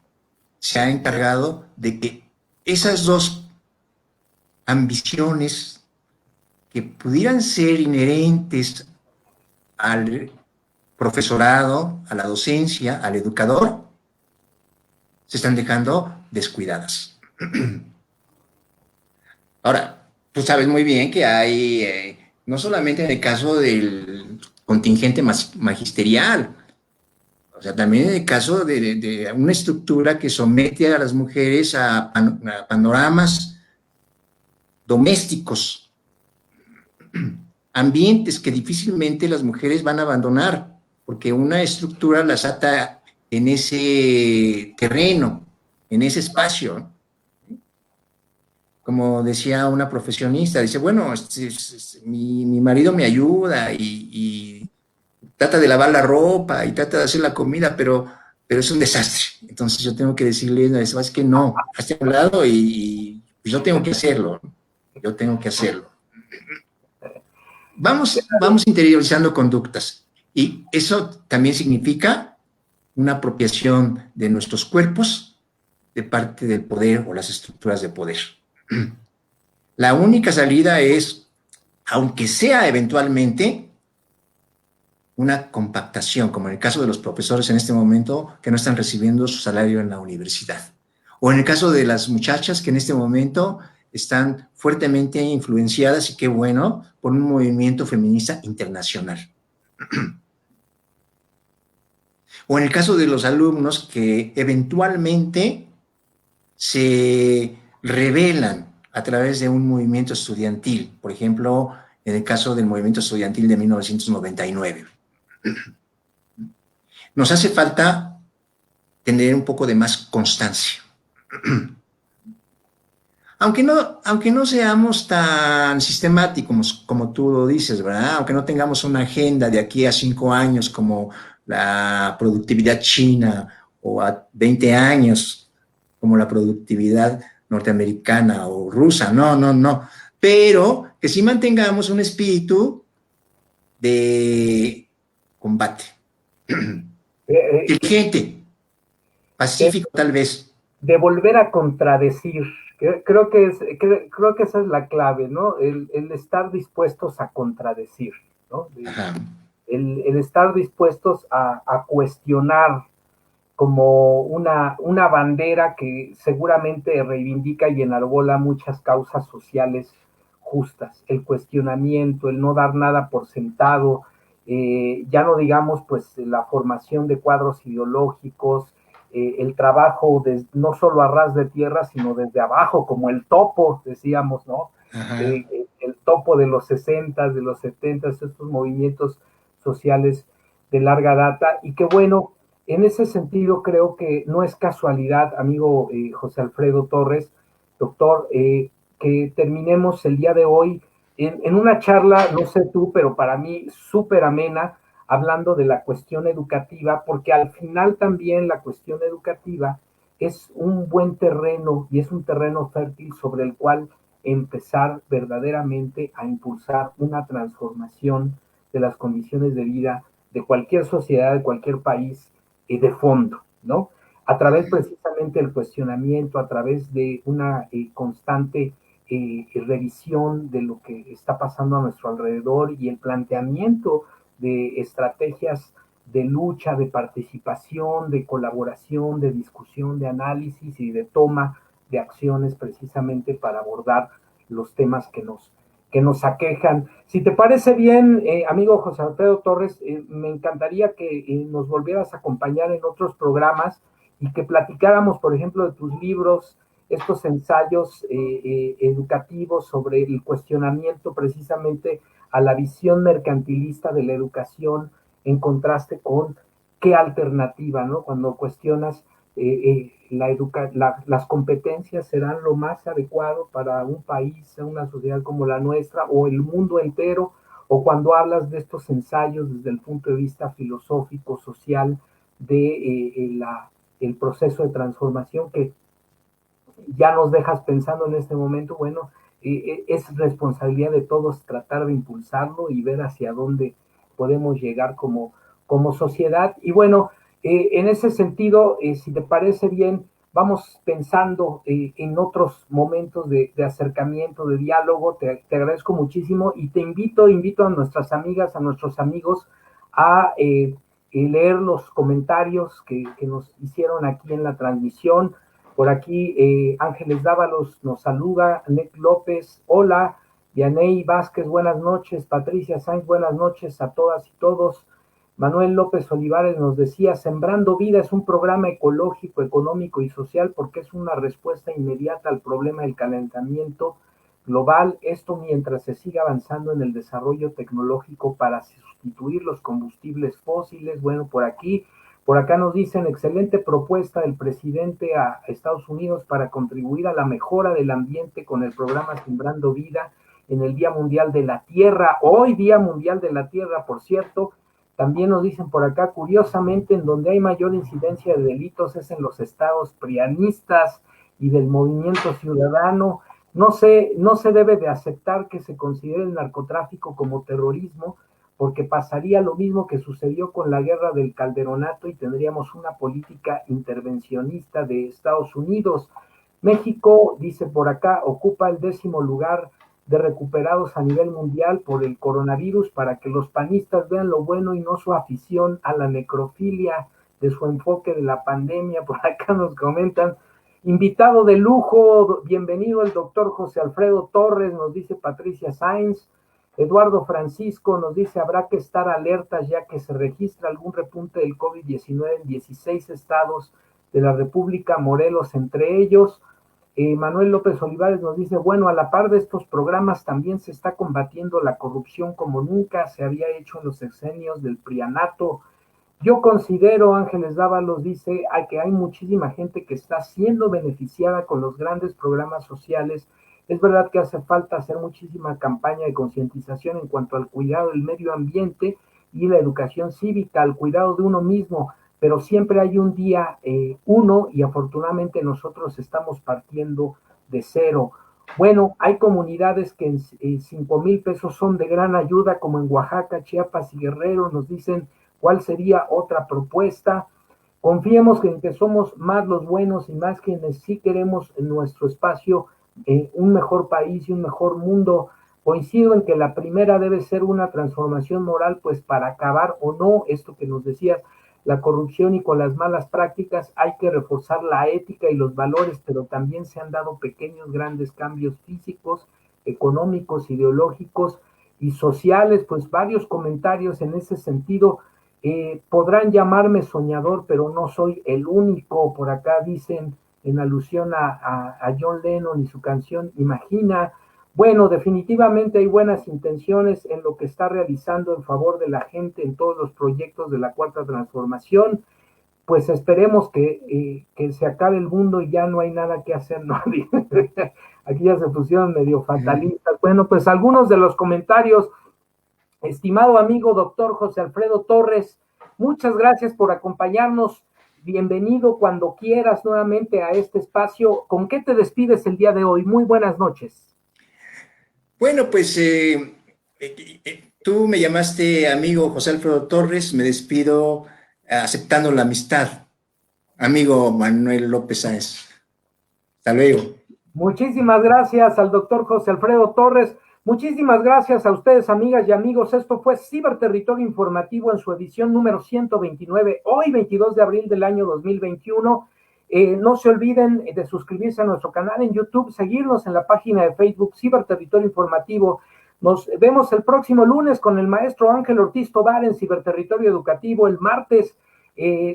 se ha encargado de que esas dos ambiciones que pudieran ser inherentes al profesorado, a la docencia, al educador, se están dejando descuidadas. Ahora, tú sabes muy bien que hay, no solamente en el caso del contingente magisterial, o sea, también en el caso de una estructura que somete a las mujeres a panoramas domésticos, ambientes que difícilmente las mujeres van a abandonar, porque una estructura las ata en ese terreno, en ese espacio. Como decía una profesionista, dice, bueno, mi marido me ayuda y trata de lavar la ropa y trata de hacer la comida, pero es un desastre. Entonces yo tengo que decirle, es que no, hazte a un lado y yo tengo que hacerlo. Yo tengo que hacerlo. Vamos interiorizando conductas y eso también significa una apropiación de nuestros cuerpos de parte del poder o las estructuras de poder. La única salida es, aunque sea eventualmente, una compactación, como en el caso de los profesores en este momento que no están recibiendo su salario en la universidad. O en el caso de las muchachas que en este momento están fuertemente influenciadas, y qué bueno, por un movimiento feminista internacional. O en el caso de los alumnos que eventualmente se rebelan a través de un movimiento estudiantil, por ejemplo, en el caso del movimiento estudiantil de 1999. Nos hace falta tener un poco de más constancia. Aunque no seamos tan sistemáticos como tú lo dices, ¿verdad? Aunque no tengamos una agenda de aquí a 5 años como la productividad china o a 20 años como la productividad norteamericana o rusa, no. Pero que sí mantengamos un espíritu de combate. Inteligente, De, pacífico tal vez. de volver a contradecir. Creo que esa es la clave, ¿no? El estar dispuestos a contradecir, ¿no? Ajá. El estar dispuestos a cuestionar como una bandera que seguramente reivindica y enarbola muchas causas sociales justas, el cuestionamiento, el no dar nada por sentado, ya no digamos pues la formación de cuadros ideológicos, el trabajo no solo a ras de tierra, sino desde abajo, como el topo, decíamos, ¿no? El topo de los 60, de los 70, estos movimientos sociales de larga data, y que bueno, en ese sentido creo que no es casualidad, amigo José Alfredo Torres, doctor, que terminemos el día de hoy en una charla, no sé tú, pero para mí súper amena, hablando de la cuestión educativa, porque al final también la cuestión educativa es un buen terreno y es un terreno fértil sobre el cual empezar verdaderamente a impulsar una transformación de las condiciones de vida de cualquier sociedad, de cualquier país, de fondo, ¿no? A través precisamente del cuestionamiento, a través de una constante revisión de lo que está pasando a nuestro alrededor y el planteamiento de estrategias de lucha, de participación, de colaboración, de discusión, de análisis y de toma de acciones precisamente para abordar los temas que nos aquejan. Si te parece bien, amigo José Alfredo Torres, me encantaría que nos volvieras a acompañar en otros programas y que platicáramos, por ejemplo, de tus libros, estos ensayos educativos sobre el cuestionamiento precisamente a la visión mercantilista de la educación en contraste con qué alternativa, ¿no? Cuando cuestionas las competencias serán lo más adecuado para un país, una sociedad como la nuestra o el mundo entero, o cuando hablas de estos ensayos desde el punto de vista filosófico, social, de el proceso de transformación que ya nos dejas pensando en este momento, bueno, es responsabilidad de todos tratar de impulsarlo y ver hacia dónde podemos llegar como sociedad. Y bueno, en ese sentido, si te parece bien, vamos pensando en otros momentos de acercamiento, de diálogo. Te agradezco muchísimo y te invito a nuestras amigas, a nuestros amigos a leer los comentarios que nos hicieron aquí en la transmisión. Por aquí Ángeles Dávalos nos saluda, Nick López, hola, Yanei Vázquez, buenas noches, Patricia Sainz, buenas noches a todas y todos. Manuel López Olivares nos decía, Sembrando Vida es un programa ecológico, económico y social porque es una respuesta inmediata al problema del calentamiento global, esto mientras se siga avanzando en el desarrollo tecnológico para sustituir los combustibles fósiles. Bueno, por acá nos dicen, excelente propuesta del presidente a Estados Unidos para contribuir a la mejora del ambiente con el programa Sembrando Vida en el Día Mundial de la Tierra. Hoy Día Mundial de la Tierra, por cierto. También nos dicen por acá, curiosamente, en donde hay mayor incidencia de delitos es en los estados prianistas y del movimiento ciudadano. No se debe de aceptar que se considere el narcotráfico como terrorismo, porque pasaría lo mismo que sucedió con la guerra del Calderonato y tendríamos una política intervencionista de Estados Unidos. México, dice por acá, ocupa el 10º lugar de recuperados a nivel mundial por el coronavirus para que los panistas vean lo bueno y no su afición a la necrofilia de su enfoque de la pandemia. Por acá nos comentan, invitado de lujo, bienvenido el doctor José Alfredo Torres, nos dice Patricia Sainz. Eduardo Francisco nos dice, habrá que estar alertas ya que se registra algún repunte del COVID-19 en 16 estados de la República, Morelos entre ellos. Manuel López Olivares nos dice, bueno, a la par de estos programas también se está combatiendo la corrupción como nunca se había hecho en los sexenios del prianato. Yo considero, Ángeles Dávalos dice, que hay muchísima gente que está siendo beneficiada con los grandes programas sociales. Es verdad que hace falta hacer muchísima campaña de concientización en cuanto al cuidado del medio ambiente y la educación cívica, al cuidado de uno mismo, pero siempre hay un día uno y afortunadamente nosotros estamos partiendo de cero. Bueno, hay comunidades que en 5,000 pesos son de gran ayuda, como en Oaxaca, Chiapas y Guerrero. Nos dicen cuál sería otra propuesta. Confiemos en que somos más los buenos y más quienes sí queremos en nuestro espacio un mejor país y un mejor mundo. Coincido en que la primera debe ser una transformación moral, pues para acabar o no esto que nos decías, la corrupción y con las malas prácticas hay que reforzar la ética y los valores, pero también se han dado pequeños, grandes cambios físicos, económicos, ideológicos y sociales. Pues varios comentarios en ese sentido. Podrán llamarme soñador, pero no soy el único. Por acá dicen, en alusión a John Lennon y su canción Imagina. Bueno, definitivamente hay buenas intenciones en lo que está realizando en favor de la gente en todos los proyectos de la Cuarta Transformación. Pues esperemos que se acabe el mundo y ya no hay nada que hacer, ¿no? Aquí ya se pusieron medio fatalistas. Bueno, pues algunos de los comentarios. Estimado amigo doctor José Alfredo Torres, muchas gracias por acompañarnos. Bienvenido cuando quieras nuevamente a este espacio. ¿Con qué te despides el día de hoy? Muy buenas noches. Bueno, pues tú me llamaste amigo José Alfredo Torres, me despido aceptando la amistad. Amigo Manuel López Sáenz. Hasta luego. Muchísimas gracias al doctor José Alfredo Torres. Muchísimas gracias a ustedes, amigas y amigos. Esto fue Ciberterritorio Informativo en su edición número 129, hoy 22 de abril del año 2021. No se olviden de suscribirse a nuestro canal en YouTube, seguirnos en la página de Facebook Ciberterritorio Informativo. Nos vemos el próximo lunes con el maestro Ángel Ortiz Tobar en Ciberterritorio Educativo, el martes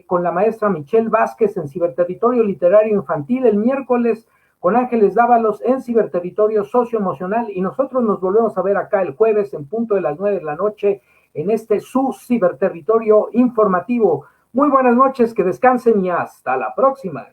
con la maestra Michelle Vázquez en Ciberterritorio Literario Infantil, el miércoles con Ángeles Dávalos en Ciberterritorio Socioemocional, y nosotros nos volvemos a ver acá el jueves en punto de las 9 de la noche en este su Ciberterritorio Informativo. Muy buenas noches, que descansen y hasta la próxima.